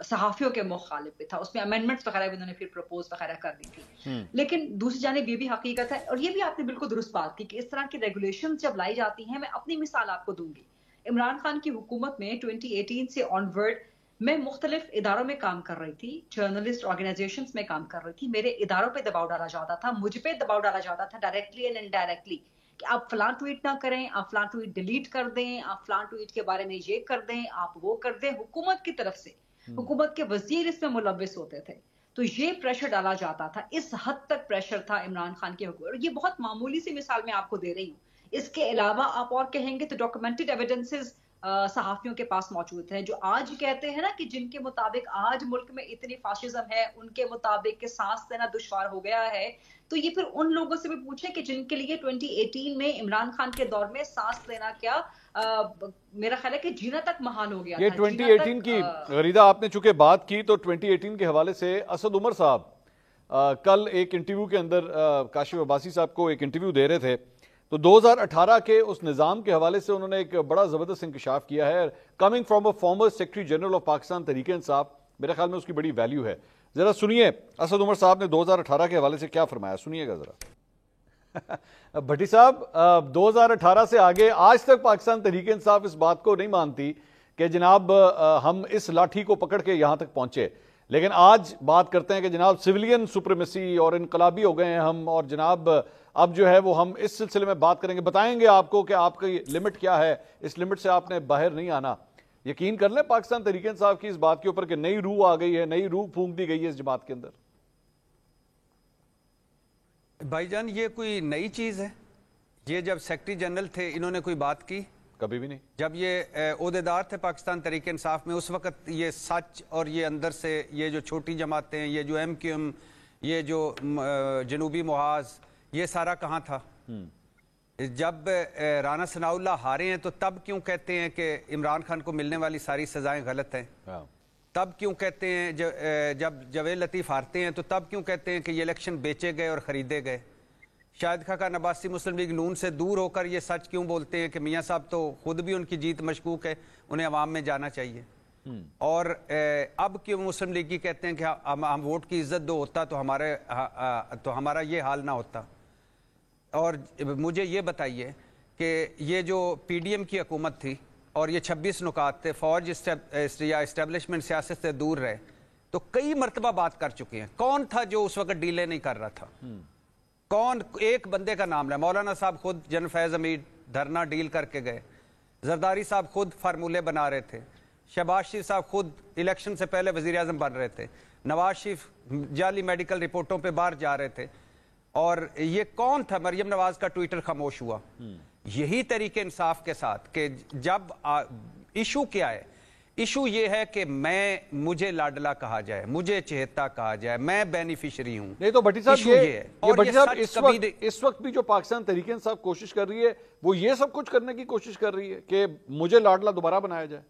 सहाफियों के मुखालिफ था। उसमें अमेंडमेंट्स वगैरह भी उन्होंने फिर प्रपोज वगैरह कर दी थी। लेकिन दूसरी जानिब ये भी हकीकत है, और ये भी आपने बिल्कुल दुरुस्त बात की कि इस तरह की रेगुलेशन जब लाई जाती हैं, मैं अपनी मिसाल आपको दूंगी। इमरान खान की हुकूमत में 2018 से ऑनवर्ड मैं मुख्तलिफ इदारों में काम कर रही थी, जर्नलिस्ट ऑर्गेनाइजेशंस में काम कर रही थी, मेरे इदारों पे दबाव डाला जाता था, मुझ पे दबाव डाला जाता था डायरेक्टली एंड इनडायरेक्टली कि आप फलां ट्वीट ना करें, आप फलां ट्वीट डिलीट कर दें, आप फलां ट्वीट के बारे में ये कर दें, आप वो कर दें। हुकूमत की तरफ से हुकूमत के वजीर इसमें मुलव्विस होते थे, तो ये प्रेशर डाला जाता था। इस हद तक प्रेशर था इमरान खान की हुकूमत, और ये बहुत मामूली सी मिसाल मैं आपको दे रही हूँ। इसके अलावा आप और कहेंगे तो डॉक्यूमेंटेड एविडेंसेस सहाफियों के पास मौजूद हैं, जो आज कहते हैं ना कि जिनके मुताबिक आज मुल्क में इतनी फाशिज्म है, उनके मुताबिक कि सांस लेना दुश्वार हो गया है। तो ये फिर उन लोगों से भी पूछे कि जिनके लिए 2018 में इमरान खान के दौर में सांस लेना क्या मेरा ख्याल है कि जीना तक महाल हो गया ये था। 2018 की गरीदा आपने चूंकि बात की, तो 2018 के हवाले से असद उमर साहब कल एक इंटरव्यू के अंदर काशिफ अब्बासी साहब को एक इंटरव्यू दे रहे थे, तो 2018 के उस निज़ाम के हवाले से उन्होंने एक बड़ा ज़बरदस्त इंकशाफ किया है। Coming from a former secretary general of Pakistan Tehreek Insaf, मेरे ख्याल में उसकी बड़ी वैल्यू है। जरा सुनिए असद उमर साहब ने 2018 के हवाले से क्या फरमाया, सुनिएगा जरा। भट्टी साहब, 2018 से आगे आज तक पाकिस्तान तहरीक इंसाफ इस बात को नहीं मानती कि जनाब हम इस लाठी को पकड़ के यहां तक पहुंचे, लेकिन आज बात करते हैं कि जनाब सिविलियन सुप्रीमेसी और इनकलाबी हो गए हैं हम, और जनाब अब जो है वो हम इस सिलसिले में बात करेंगे, बताएंगे आपको कि आपकी लिमिट क्या है, इस लिमिट से आपने बाहर नहीं आना। यकीन कर लें पाकिस्तान तहरीक इंसाफ की इस बात के ऊपर कि नई रूह आ गई है, नई रूह फूंक दी गई है इस जमात के अंदर। भाईजान ये कोई नई चीज़ है? ये जब सेक्रेटरी जनरल थे इन्होंने कोई बात की? कभी भी नहीं। जब ये ओहदेदार थे पाकिस्तान तहरीक इंसाफ में, उस वक्त ये सच और ये अंदर से ये जो छोटी जमातें, ये जो MQM, ये जो जनूबी मुहाज, ये सारा कहाँ था? जब राना सनाउल्लाह हारे हैं तो तब क्यों कहते हैं कि इमरान खान को मिलने वाली सारी सजाएं गलत हैं? तब क्यों कहते हैं जब जवेद लतीफ़ हारते हैं तो तब क्यों कहते हैं कि ये इलेक्शन बेचे गए और ख़रीदे गए? शाहिद खान अब्बासी मुस्लिम लीग नून से दूर होकर ये सच क्यों बोलते हैं कि मियाँ साहब तो खुद भी उनकी जीत मशकूक है, उन्हें अवाम में जाना चाहिए? और अब क्यों मुस्लिम लीग की कहते हैं कि हम वोट की इज्जत दो होता तो हमारा ये हाल ना होता? और मुझे ये बताइए कि ये जो PDM की हुकूमत थी और ये 26 नुकात थे, फौज या इस्टेब्लिशमेंट सियासत से दूर रहे, तो कई मरतबा बात कर चुके हैं। कौन था जो उस वक्त डीले नहीं कर रहा था? कौन? एक बंदे का नाम है, मौलाना साहब खुद जनरल फैज हमीद धरना डील करके गए, जरदारी साहब खुद फार्मूले बना रहे थे, शहबाज शरीफ साहब खुद इलेक्शन से पहले वजीर आजम बन रहे थे, नवाज शरीफ जाली मेडिकल रिपोर्टों पे बाहर जा रहे थे, और ये कौन था? मरियम नवाज का ट्विटर खामोश हुआ। यही तरीके इंसाफ के साथ कि जब इशू क्या है? इशू ये है कि मुझे लाडला कहा जाए, मुझे चहेता कहा जाए, मैं बेनिफिशियरी हूं। नहीं तो भट्टी साहब ये भट्टी साहब इस वक्त भी जो पाकिस्तान तहरीक इंसाफ कोशिश कर रही है वो ये सब कुछ करने की कोशिश कर रही है कि मुझे लाडला दोबारा बनाया जाए।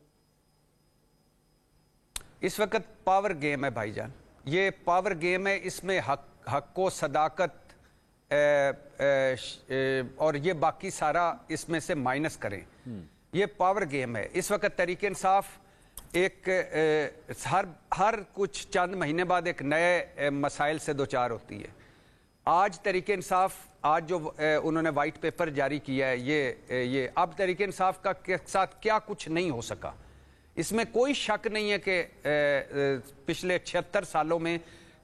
इस वक्त पावर गेम है भाईजान, ये पावर गेम है। इसमें हक को सदाकत और ये बाकी सारा इसमें से माइनस करें, ये पावर गेम है। इस वक्त तहरीक इंसाफ एक हर कुछ चंद महीने बाद एक नए मसाइल से दो चार होती है। आज तहरीक इंसाफ आज जो उन्होंने वाइट पेपर जारी किया है, ये अब तहरीक इंसाफ का के साथ क्या कुछ नहीं हो सका, इसमें कोई शक नहीं है कि पिछले 76 सालों में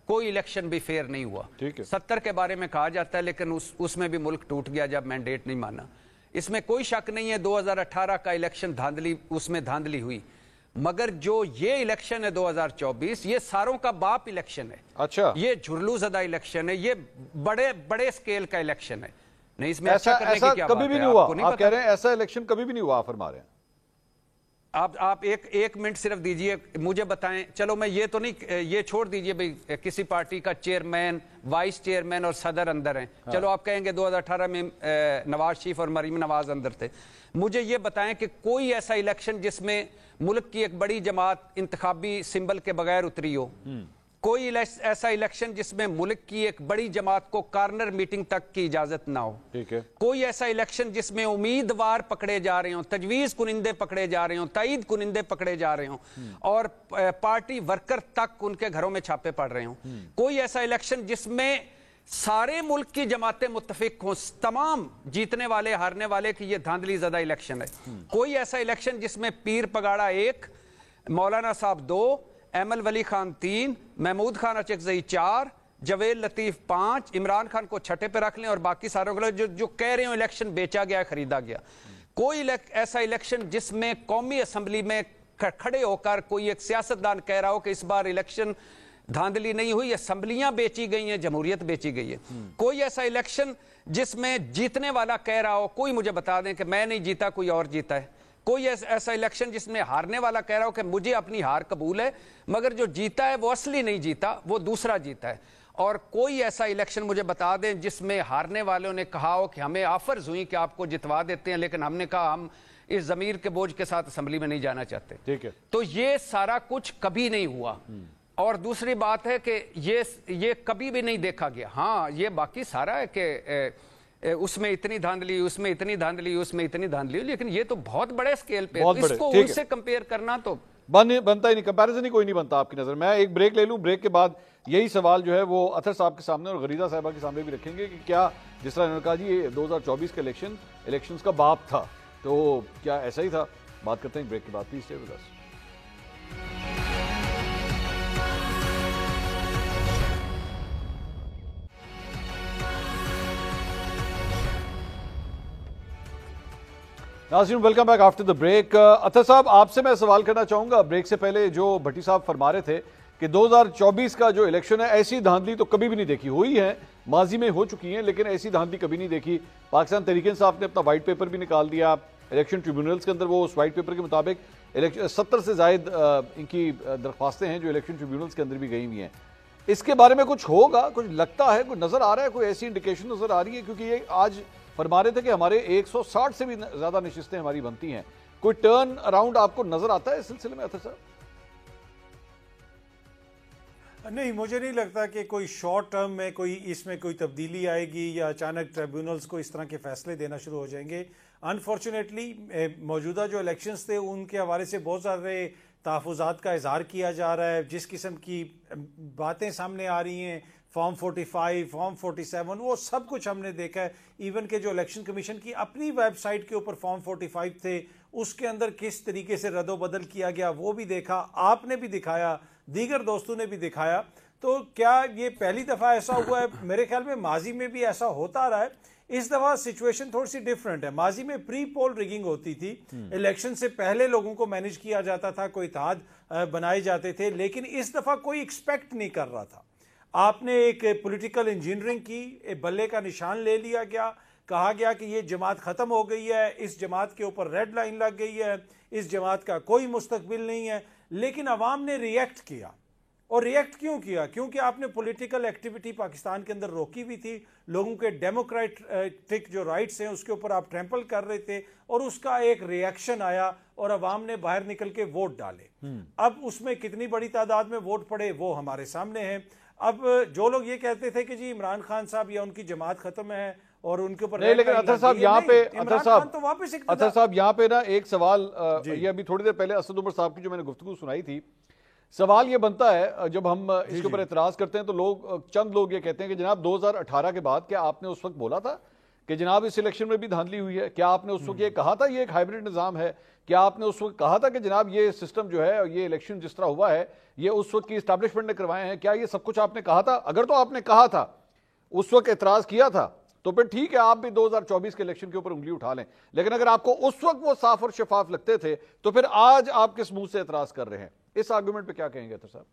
कोई इलेक्शन भी फेयर नहीं हुआ। 70 के बारे में कहा जाता है, लेकिन उसमें भी मुल्क टूट गया जब मैंडेट नहीं माना। इसमें कोई शक नहीं है 2018 का इलेक्शन धांधली, उसमें धांधली हुई, मगर जो ये इलेक्शन है 2024, ये सारों का बाप इलेक्शन है। अच्छा, ये झुरलू ज़दा इलेक्शन है, ये बड़े बड़े स्केल का इलेक्शन है। नहीं, इसमें ऐसा कभी भी नहीं हुआ। आप कह रहे हैं ऐसा इलेक्शन कभी भी नहीं हुआ, आप फरमा रहे हैं। आप एक मिनट सिर्फ दीजिए, मुझे बताएं। चलो मैं ये तो नहीं, ये छोड़ दीजिए भाई किसी पार्टी का चेयरमैन, वाइस चेयरमैन और सदर अंदर हैं। हाँ। चलो आप कहेंगे 2018 में नवाज शरीफ और मरीम नवाज अंदर थे। मुझे ये बताएं कि कोई ऐसा इलेक्शन जिसमें मुल्क की एक बड़ी जमात इंतखाबी सिंबल के बगैर उतरी हो, कोई ऐसा इलेक्शन जिसमें मुल्क की एक बड़ी जमात को कॉर्नर मीटिंग तक की इजाजत ना हो, ठीक है, कोई ऐसा इलेक्शन जिसमें उम्मीदवार पकड़े जा रहे हो, तजवीज कुनिंदे पकड़े जा रहे हो, ताईद कुनिंदे पकड़े जा रहे हो, और पार्टी वर्कर तक उनके घरों में छापे पड़ रहे हो, कोई ऐसा इलेक्शन जिसमें सारे मुल्क की जमातें मुत्तफिक हों, तमाम जीतने वाले हारने वाले की ये धांधली ज़दा इलेक्शन है, कोई ऐसा इलेक्शन जिसमें पीर पगाड़ा 1, मौलाना साहब 2, एमल वली खान 3, महमूद खान अचकजई 4, जवेद लतीफ 5, इमरान खान को छठे पे रख लें और बाकी सारों को जो कह रहे हो इलेक्शन बेचा गया, खरीदा गया। कोई ऐसा इलेक्शन जिसमें कौमी असम्बली में खड़े होकर कोई एक सियासतदान कह रहा हो कि इस बार इलेक्शन धांधली नहीं हुई, असम्बलियां बेची गई हैं, जमहूरियत बेची गई है। कोई ऐसा इलेक्शन जिसमें जीतने वाला कह रहा हो, कोई मुझे बता दें कि मैं नहीं जीता, कोई और जीता है। कोई ऐसा इलेक्शन जिसमें हारने वाला कह रहा हो कि मुझे अपनी हार कबूल है, मगर जो जीता है वो असली नहीं जीता, वो दूसरा जीता है। और कोई ऐसा इलेक्शन मुझे बता दें जिसमें हारने वालों ने कहा हो कि हमें ऑफर्स हुई कि आपको जितवा देते हैं, लेकिन हमने कहा हम इस जमीर के बोझ के साथ असेंबली में नहीं जाना चाहते। ठीक है, तो ये सारा कुछ कभी नहीं हुआ। और दूसरी बात है कि ये कभी भी नहीं देखा गया। हाँ, ये बाकी सारा है कि उसमें इतनी धांधली, उसमें इतनी धांधली, उसमें इतनी धांधली, लेकिन ये तो बहुत बड़े स्केल पे, इसको उनसे कंपेयर करना तो बनता ही नहीं, कंपैरिजन ही कोई नहीं बनता आपकी नजर। मैं एक ब्रेक ले लूं, ब्रेक के बाद यही सवाल जो है वो अतर साहब के सामने और गरीदा साहिबा के सामने भी रखेंगे कि क्या, जिस तरह उन्होंने कहा जी ये 2024 का इलेक्शंस का बाप था, तो क्या ऐसा ही था? बात करते हैं ब्रेक के बाद। Please stay with us. नाज़रीन, welcome back after the break. Attar साहब, आपसे मैं सवाल करना चाहूंगा, ब्रेक से पहले जो भट्टी साहब फरमा रहे थे कि 2024 का जो इलेक्शन है, ऐसी धांधली तो कभी भी नहीं देखी। हुई है, माजी में हो चुकी है, लेकिन ऐसी धांधली कभी नहीं देखी। पाकिस्तान तहरीक-ए-इंसाफ ने अपना वाइट पेपर भी निकाल दिया इलेक्शन ट्रिब्यूनल्स के अंदर। वो उस वाइट पेपर के मुताबिक 70 से जायद इनकी दरख्वास्तें हैं जो इलेक्शन ट्रिब्यूनल्स के अंदर भी गई हुई हैं। इसके बारे में कुछ होगा, कुछ लगता है, कुछ नजर आ रहा है, कोई ऐसी इंडिकेशन नजर आ रही है? क्योंकि ये आज फरमा रहे थे कि हमारे 160 से भी ज्यादा नशिस्तें हमारी बनती हैं। कोई टर्न अराउंड आपको नजर आता है इस सिलसिले में अतर साहब? नहीं, मुझे नहीं लगता कि कोई शॉर्ट टर्म में कोई इसमें कोई तब्दीली आएगी या अचानक ट्रिब्यूनल्स को इस तरह के फैसले देना शुरू हो जाएंगे। अनफॉर्चुनेटली मौजूदा जो इलेक्शंस थे उनके हवाले से बहुत सारे तहफ़्फ़ुज़ात का इजहार किया जा रहा है। जिस किस्म की बातें सामने आ रही हैं, फॉर्म 45, फॉर्म 47, वो सब कुछ हमने देखा है। इवन के जो इलेक्शन कमीशन की अपनी वेबसाइट के ऊपर फॉर्म 45 थे, उसके अंदर किस तरीके से रद्दोबदल किया गया वो भी देखा, आपने भी दिखाया, दीगर दोस्तों ने भी दिखाया। तो क्या ये पहली दफ़ा ऐसा हुआ है? मेरे ख्याल में माजी में भी ऐसा होता रहा है। इस दफा सिचुएशन थोड़ी सी डिफरेंट है। माजी में प्री पोल रिगिंग होती थी, इलेक्शन से पहले लोगों को मैनेज किया जाता था, कोई इत्तेहाद बनाए जाते थे, लेकिन इस दफा कोई एक्सपेक्ट नहीं कर रहा था। आपने एक पॉलिटिकल इंजीनियरिंग की, एक बल्ले का निशान ले लिया गया, कहा गया कि ये जमात ख़त्म हो गई है, इस जमात के ऊपर रेड लाइन लग गई है, इस जमात का कोई मुस्तकबिल नहीं है। लेकिन अवाम ने रिएक्ट किया। और रिएक्ट क्यों किया? क्योंकि आपने पॉलिटिकल एक्टिविटी पाकिस्तान के अंदर रोकी हुई थी, लोगों के डेमोक्रेटिक जो राइट्स हैं उसके ऊपर आप ट्रैम्पल कर रहे थे, और उसका एक रिएक्शन आया और अवाम ने बाहर निकल के वोट डाले। अब उसमें कितनी बड़ी तादाद में वोट पड़े वो हमारे सामने है। अब जो लोग ये कहते थे कि जी इमरान खान साहब या उनकी जमात खत्म है और उनके ऊपर नहीं, लेकिन अतर साहब यहाँ पे अतर साहब यहाँ पे ना एक सवाल, ये अभी थोड़ी देर पहले असद उमर साहब की जो मैंने गुफ्तगू सुनाई थी, सवाल ये बनता है जब हम इसके ऊपर एतराज करते हैं तो चंद लोग ये कहते हैं कि जनाब 2018 के बाद क्या आपने उस वक्त बोला था कि जनाब इस इलेक्शन में भी धांधली हुई है? क्या आपने उस वक्त ये कहा था ये एक हाइब्रिड निजाम है? क्या आपने उस वक्त कहा था कि जनाब ये सिस्टम जो है, ये इलेक्शन जिस तरह हुआ है, ये उस वक्त की इस्टेब्लिशमेंट ने करवाए हैं? क्या ये सब कुछ आपने कहा था? अगर तो आपने कहा था, उस वक्त एतराज किया था, तो फिर ठीक है, आप भी 2024 के इलेक्शन के ऊपर उंगली उठा लें। लेकिन अगर आपको उस वक्त वो साफ और शफाफ लगते थे, तो फिर आज आप किस मुंह से एतराज कर रहे हैं? इस आर्गुमेंट पे क्या कहेंगे अतर साहब?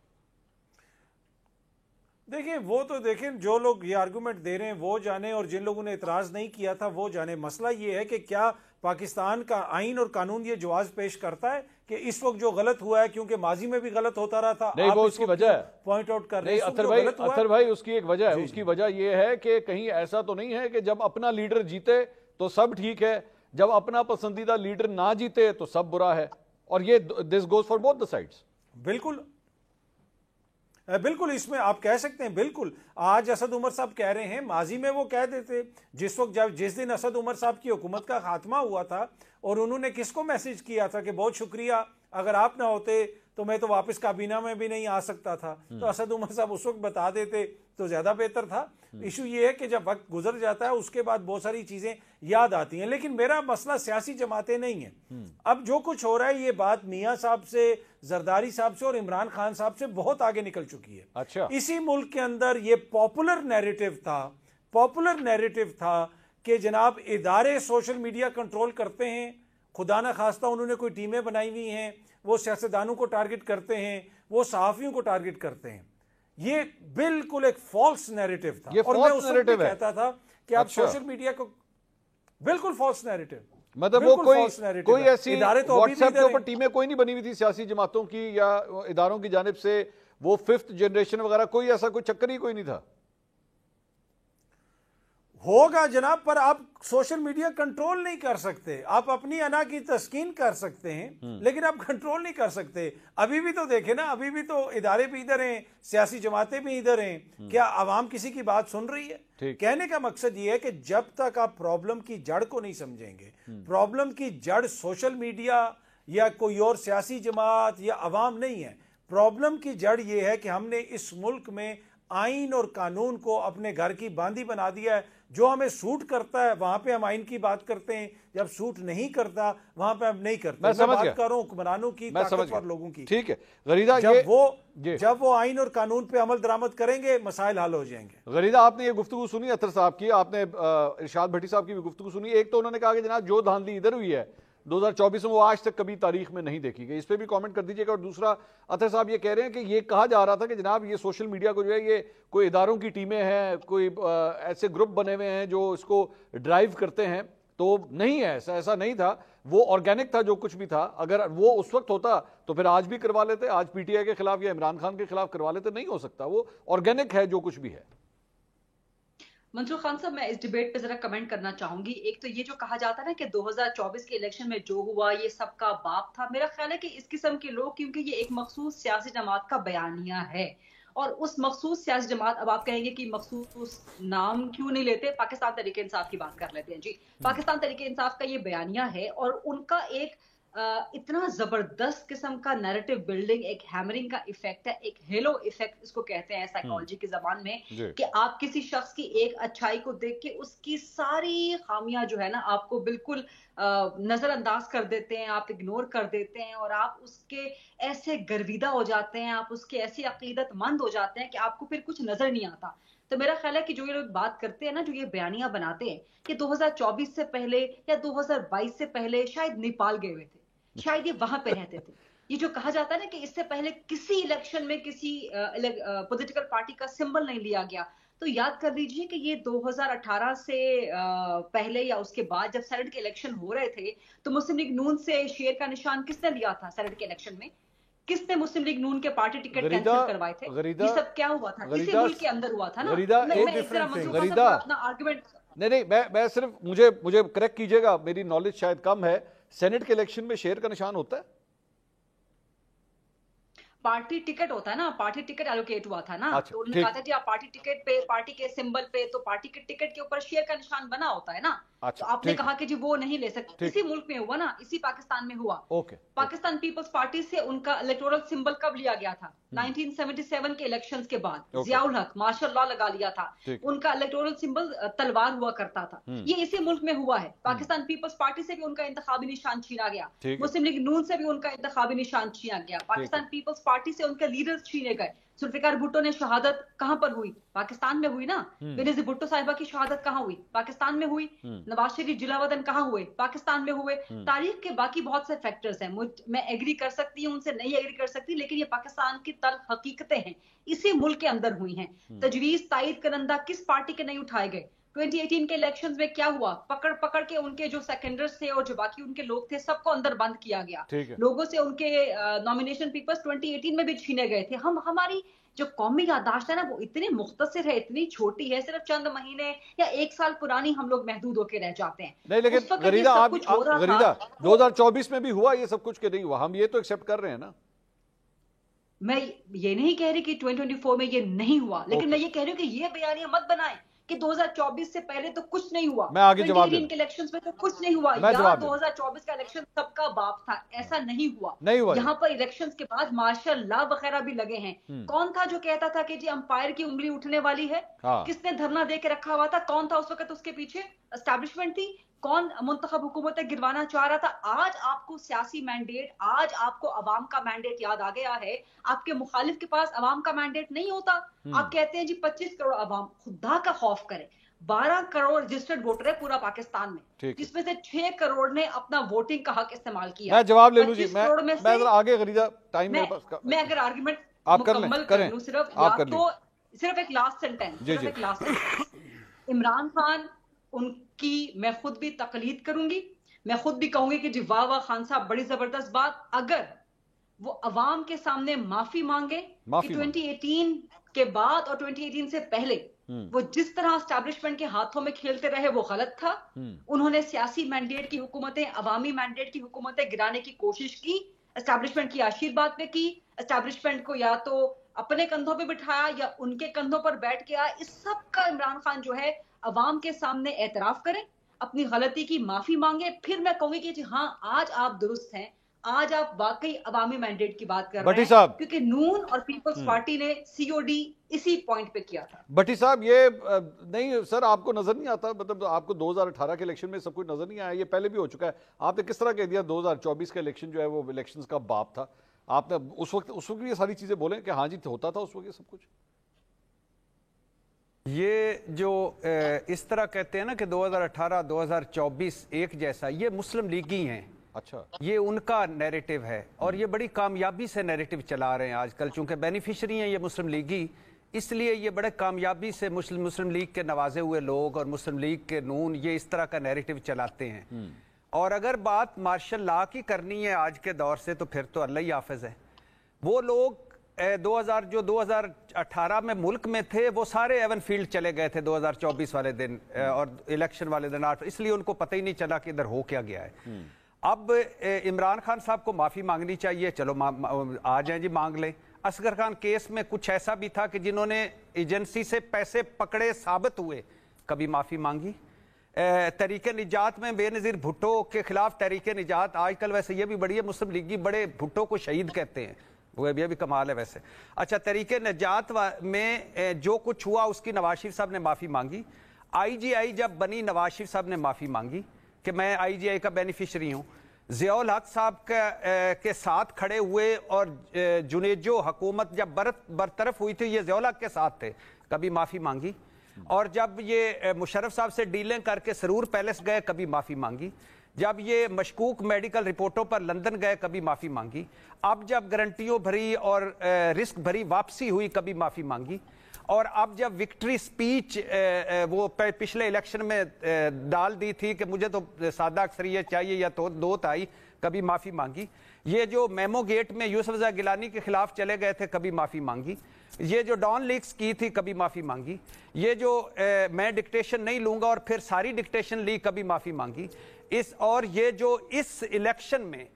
देखिए, वो तो देखें, जो लोग ये आर्गुमेंट दे रहे हैं वो जाने, और जिन लोगों ने इतराज नहीं किया था वो जाने। मसला ये है कि क्या पाकिस्तान का आइन और कानून ये जवाब पेश करता है कि इस वक्त जो गलत हुआ है, क्योंकि माजी में भी गलत होता रहा था, नहीं, वो उसकी वजह पॉइंट आउट कर रहे हैं। अतर भाई उसकी एक वजह है। उसकी वजह यह है कि कहीं ऐसा तो नहीं है कि जब अपना लीडर जीते तो सब ठीक है, जब अपना पसंदीदा लीडर ना जीते तो सब बुरा है। और ये this goes for both the sides. बिल्कुल बिल्कुल, इसमें आप कह सकते हैं। बिल्कुल, आज असद उमर साहब कह रहे हैं, माजी में वो कह देते, जिस दिन असद उमर साहब की हुकूमत का खात्मा हुआ था और उन्होंने किसको मैसेज किया था कि बहुत शुक्रिया, अगर आप ना होते तो मैं तो वापस काबीना में भी नहीं आ सकता था, तो असद उमर साहब उस वक्त बता देते तो ज्यादा बेहतर था। इशू ये है कि जब वक्त गुजर जाता है उसके बाद बहुत सारी चीजें याद आती हैं। लेकिन मेरा मसला सियासी जमातें नहीं है। अब जो कुछ हो रहा है, ये बात मियां साहब से, जरदारी साहब से और इमरान खान साहब से बहुत आगे निकल चुकी है। अच्छा, इसी मुल्क के अंदर ये पॉपुलर नैरेटिव था कि जनाब इदारे सोशल मीडिया कंट्रोल करते हैं, खुदा ना खास्ता उन्होंने कोई टीमें बनाई हुई हैं, वो सियासतदानों को टारगेट करते हैं, वो सहाफियों को टारगेट करते हैं। ये बिल्कुल एक फॉल्स नैरेटिव था। ये और मैं उस वक्त कहता था कि आप अच्छा। सोशल मीडिया को, बिल्कुल फॉल्स नैरेटिव। मतलब वो false narrative कोई है। ऐसी इदारे तो अभी भी व्हाट्सएप के इधर ऊपर हैं। टीमें कोई नहीं बनी हुई थी सियासी जमातों की या इदारों की जानिब से, वो 5th जनरेशन वगैरह कोई ऐसा कोई चक्कर ही कोई नहीं था। होगा जनाब, पर आप सोशल मीडिया कंट्रोल नहीं कर सकते। आप अपनी अना की तस्कीन कर सकते हैं, लेकिन आप कंट्रोल नहीं कर सकते। अभी भी तो देखे ना, अभी भी तो इदारे भी इधर हैं, सियासी जमातें भी इधर हैं। क्या आवाम किसी की बात सुन रही है? कहने का मकसद ये है कि जब तक आप प्रॉब्लम की जड़ को नहीं समझेंगे, प्रॉब्लम की जड़ सोशल मीडिया या कोई और सियासी जमात या अवाम नहीं है। प्रॉब्लम की जड़ ये है कि हमने इस मुल्क में आइन और कानून को अपने घर की बांदी बना दिया है। जो हमें सूट करता है वहां पे हम आइन की बात करते हैं, जब सूट नहीं करता वहां पे हम नहीं करते। मैं बात कर रहा हूं हुक्मरानों की, ताकतवर लोगों की। ठीक है गरीदा, जब वो आइन और कानून पे अमल दरामद करेंगे, मसाइल हल हो जाएंगे। गरीदा, आपने ये गुफ्तगू सुनी अतर साहब की, आपने इरशाद भट्टी साहब की भी गुफ्तगू सुनी। एक तो उन्होंने कहा कि जनाब जो धांधली इधर हुई है 2024 में वो आज तक कभी तारीख में नहीं देखी गई। इस पे भी कमेंट कर दीजिएगा। और दूसरा, अतर साहब ये कह रहे हैं कि ये कहा जा रहा था कि जनाब ये सोशल मीडिया को जो है ये कोई इदारों की टीमें हैं, कोई ऐसे ग्रुप बने हुए हैं जो इसको ड्राइव करते हैं। तो नहीं है, ऐसा नहीं था, वो ऑर्गेनिक था जो कुछ भी था। अगर वो उस वक्त होता तो फिर आज भी करवा लेते, आज पीटीआई के खिलाफ या इमरान खान के खिलाफ करवा लेते। नहीं हो सकता, वो ऑर्गेनिक है जो कुछ भी है। मंसूर खान साहब, मैं इस डिबेट पे जरा कमेंट करना चाहूंगी। एक तो ये जो कहा जाता है ना कि 2024 के इलेक्शन में जो हुआ ये सबका बाप था, मेरा ख्याल है कि इस किस्म के लोग, क्योंकि ये एक मखसूस सियासी जमात का बयानिया है, और उस मखसूस सियासी जमात, अब आप कहेंगे कि मखसूस नाम क्यों नहीं लेते, पाकिस्तान तहरीक इंसाफ की बात कर लेते हैं जी। पाकिस्तान तहरीक इंसाफ का ये बयानिया है और उनका एक इतना जबरदस्त किस्म का नैरेटिव बिल्डिंग, एक हैमरिंग का इफेक्ट है, एक हेलो इफेक्ट इसको कहते हैं साइकोलॉजी की जबान में, कि आप किसी शख्स की एक अच्छाई को देख के उसकी सारी खामियां जो है ना आपको बिल्कुल नजरअंदाज कर देते हैं, आप इग्नोर कर देते हैं और आप उसके ऐसे गर्विदा हो जाते हैं, आप उसके ऐसी अकीदतमंद हो जाते हैं कि आपको फिर कुछ नजर नहीं आता। तो मेरा ख्याल है कि जो ये लोग बात करते हैं ना, जो ये बयानियां बनाते हैं कि 2024 से पहले या 2022 से पहले शायद नेपाल गए हुए थे, शायद ये वहां पे रहते थे। ये जो कहा जाता है ना कि इससे पहले किसी इलेक्शन में किसी पॉलिटिकल पार्टी का सिंबल नहीं लिया गया, तो याद कर लीजिए कि ये 2018 से पहले या उसके बाद जब सेनेट के इलेक्शन हो रहे थे तो मुस्लिम लीग नून से शेर का निशान किसने लिया था? सेनेट के इलेक्शन में किसने मुस्लिम लीग नून के पार्टी टिकट कैंसिल करवाए थे? ये सब क्या हुआ था? इसी मुल्क के अंदर हुआ था ना। अपना आर्गुमेंट नहीं, मैं सिर्फ मुझे करेक्ट कीजिएगा, मेरी नॉलेज शायद कम है। सेनेट के इलेक्शन में शेर का निशान होता है? पार्टी टिकट होता है ना, पार्टी टिकट एलोकेट हुआ था ना। अच्छा, तो उन्होंने कहा था जी आप पार्टी टिकट पे, पार्टी के सिंबल पे, तो पार्टी के टिकट के ऊपर शेर का निशान बना होता है ना। अच्छा, तो आपने कहा कि जी वो नहीं ले सकते। इसी मुल्क में हुआ ना, इसी पाकिस्तान में हुआ। पाकिस्तान पीपल्स पार्टी से उनका इलेक्टोरल सिंबल कब लिया गया था? 1977 के इलेक्शंस के बाद जियाउल हक मार्शल लॉ लगा लिया था, उनका इलेक्टोरल सिंबल तलवार हुआ करता था। ये इसी मुल्क में हुआ है। पाकिस्तान पीपल्स पार्टी से भी उनका इंतखाबी निशान छीना गया, मुस्लिम लीग नून से भी उनका इंतखाबी निशान छीना गया, पाकिस्तान पीपल्स पार्टी से उनके लीडर्स छीने गए। जुल्फिकार भुट्टो ने शहादत कहां पर हुई? पाकिस्तान में हुई ना। बेनजीर भुट्टो साहिबा की शहादत कहां हुई? पाकिस्तान में हुई। नवाज शरीफ जिलावतन कहां हुए? पाकिस्तान में हुए। तारीख के बाकी बहुत से फैक्टर्स हैं, मैं एग्री कर सकती हूँ उनसे, नहीं एग्री कर सकती, लेकिन ये पाकिस्तान की तल्ख हकीकतें हैं, इसी मुल्क के अंदर हुई हैं। तजवीज तायद करंदा किस पार्टी के नहीं उठाए गए? 2018 के इलेक्शंस में क्या हुआ? पकड़ के उनके जो सेकेंडर्स थे और जो बाकी उनके लोग थे सबको अंदर बंद किया गया। लोगों से उनके नॉमिनेशन पेपर्स 2018 में भी छीने गए थे। हमारी जो कौमी यादाश्त है ना वो इतनी मुख्तसर है, इतनी छोटी है, सिर्फ चंद महीने या एक साल पुरानी हम लोग महदूद होकर रह जाते हैं। नहीं, लेकिन गरीदा, आप गरीदा 2024 में भी हुआ ये सब कुछ के नहीं हुआ, हम ये तो एक्सेप्ट कर रहे हैं ना। मैं ये नहीं कह रही कि 2024 में ये नहीं हुआ, लेकिन मैं ये कह रही हूँ कि ये बयानियां मत बनाएं कि 2024 से पहले तो कुछ नहीं हुआ। मैं आगे जवाब दूं। के इलेक्शंस में तो कुछ नहीं हुआ, या 2024 का इलेक्शन सबका बाप था, ऐसा नहीं हुआ। यहाँ पर इलेक्शंस के बाद मार्शल लॉ वगैरह भी लगे हैं। कौन था जो कहता था कि जी अंपायर की उंगली उठने वाली है? किसने धरना दे के रखा हुआ था? कौन था उस वक्त उसके पीछे? एस्टैब्लिशमेंट थी। कौन मुंतखब हुकूमतें गिरवाना चाह रहा था? आज आपको सियासी मैंडेट, आज आपको अवाम का मैंडेट याद आ गया है। आपके मुखालिफ के पास अवाम का मैंडेट नहीं होता। आप कहते हैं जी 25 करोड़ अवाम, खुदा का खौफ करे। 12 करोड़ रजिस्टर्ड वोटर है पूरा पाकिस्तान में, जिसमें से 6 करोड़ ने अपना वोटिंग का हक इस्तेमाल किया। मैं जवाब ले लूं जी, मैं आगे गरीदा टाइम मेरे पास मैं अगर आर्गुमेंट मुकम्मल कर लूं, सिर्फ एक लास्ट सेंटेंस। इमरान खान उनकी मैं खुद भी तकलीद करूंगी, मैं खुद भी कहूंगी कि जी वाह वाह खान साहब, बड़ी जबरदस्त बात। अगर वो अवाम के सामने माफी मांगे कि 2018 के बाद और 2018 से पहले वो जिस तरह एस्टैब्लिशमेंट के हाथों में खेलते रहे वो गलत था। उन्होंने सियासी मैंडेट की हुकूमतें, अवामी मैंडेट की हुकूमतें गिराने की कोशिश की, एस्टैब्लिशमेंट की आशीर्वाद पे की, एस्टैब्लिशमेंट को या तो अपने कंधों पे बिठाया या उनके कंधों पर बैठ गया। इस सब का इमरान खान जो है अवाम के सामने एतराफ करें, अपनी गलती की माफी मांगे, फिर मैं कहूंगी कि जी हाँ आज आप दुरुस्त हैं, आज आप वाकई अवामी मैंडेट की बात कर रहे हैं, क्योंकि नून और पीपल्स पार्टी ने सीओडी इसी पॉइंट पे किया था। भट्टी साहब, ये नहीं सर, आपको नजर नहीं आता, मतलब आपको 2018 के इलेक्शन में सब कुछ नजर नहीं आया? ये पहले भी हो चुका है। आपने किस तरह कह दिया 2024 का इलेक्शन जो है वो इलेक्शन का बाप था? आपने उस वक्त ये सारी चीजें बोले कि हाँ जी होता था उस वक्त सब कुछ। ये जो इस तरह कहते हैं ना कि 2018 2024 एक जैसा, ये मुस्लिम लीगी हैं। अच्छा, ये उनका नैरेटिव है और ये बड़ी कामयाबी से नैरेटिव चला रहे हैं आजकल। चूंकि बेनिफिशियरी हैं ये मुस्लिम लीगी, इसलिए ये बड़े कामयाबी से मुस्लिम लीग के नवाजे हुए लोग और मुस्लिम लीग के नून ये इस तरह का नैरेटिव चलाते हैं। और अगर बात मार्शल लॉ की करनी है आज के दौर से, तो फिर तो अल्लाह ही हाफिज है। वो लोग 2018 में मुल्क में थे, वो सारे एवन फील्ड चले गए थे 2024 वाले दिन और इलेक्शन वाले दिन, इसलिए उनको पता ही नहीं चला कि इधर हो क्या गया है। अब इमरान खान साहब को माफी मांगनी चाहिए, चलो आ जाए जी, मांग लें। असगर खान केस में कुछ ऐसा भी था कि जिन्होंने एजेंसी से पैसे पकड़े साबित हुए, कभी माफी मांगी? तहरीक निजात में बेनज़ीर भुट्टो के खिलाफ तहरीक निजात, आजकल वैसे ये भी बड़ी है, मुस्लिम लीगी बड़े भुट्टो को शहीद कहते हैं, वो भी कमाल है वैसे। अच्छा, तहरीक निजात में जो कुछ हुआ उसकी नवाज शरीफ साहब ने माफी मांगी। IGI जब बनी, नवाज शरीफ साहब ने माफी मांगी कि मैं IGI का बेनिफिशरी हूँ। ज़ियाउल हक साहब के साथ खड़े हुए और जुनेजो हुकूमत जब बरतरफ हुई थी, ये ज़ियाउल हक के साथ थे, कभी माफ़ी मांगी? और जब ये मुशर्रफ साहब से डीलिंग करके सरूर पैलेस गए, कभी माफ़ी मांगी? जब ये मशकूक मेडिकल रिपोर्टों पर लंदन गए, कभी माफ़ी मांगी? अब जब गारंटियों भरी और रिस्क भरी वापसी हुई, कभी माफ़ी मांगी? और अब जब विक्ट्री स्पीच वो पिछले इलेक्शन में डाल दी थी कि मुझे तो सादा अक्सरियत चाहिए या तो दो ताई, कभी माफ़ी मांगी? ये जो मेमो गेट में यूसुफ रज़ा गिलानी के खिलाफ चले गए थे, कभी माफ़ी मांगी? ये जो डॉन लीक्स की थी, कभी माफ़ी मांगी? ये जो मैं डिक्टेशन नहीं लूँगा और फिर सारी डिक्टेशन ली, कभी माफ़ी मांगी? और ये जो इस इलेक्शन में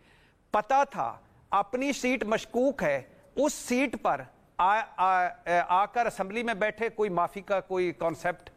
पता था अपनी सीट मशकूक है, उस सीट पर आकर असेंबली में बैठे, कोई माफी का कोई कॉन्सेप्ट?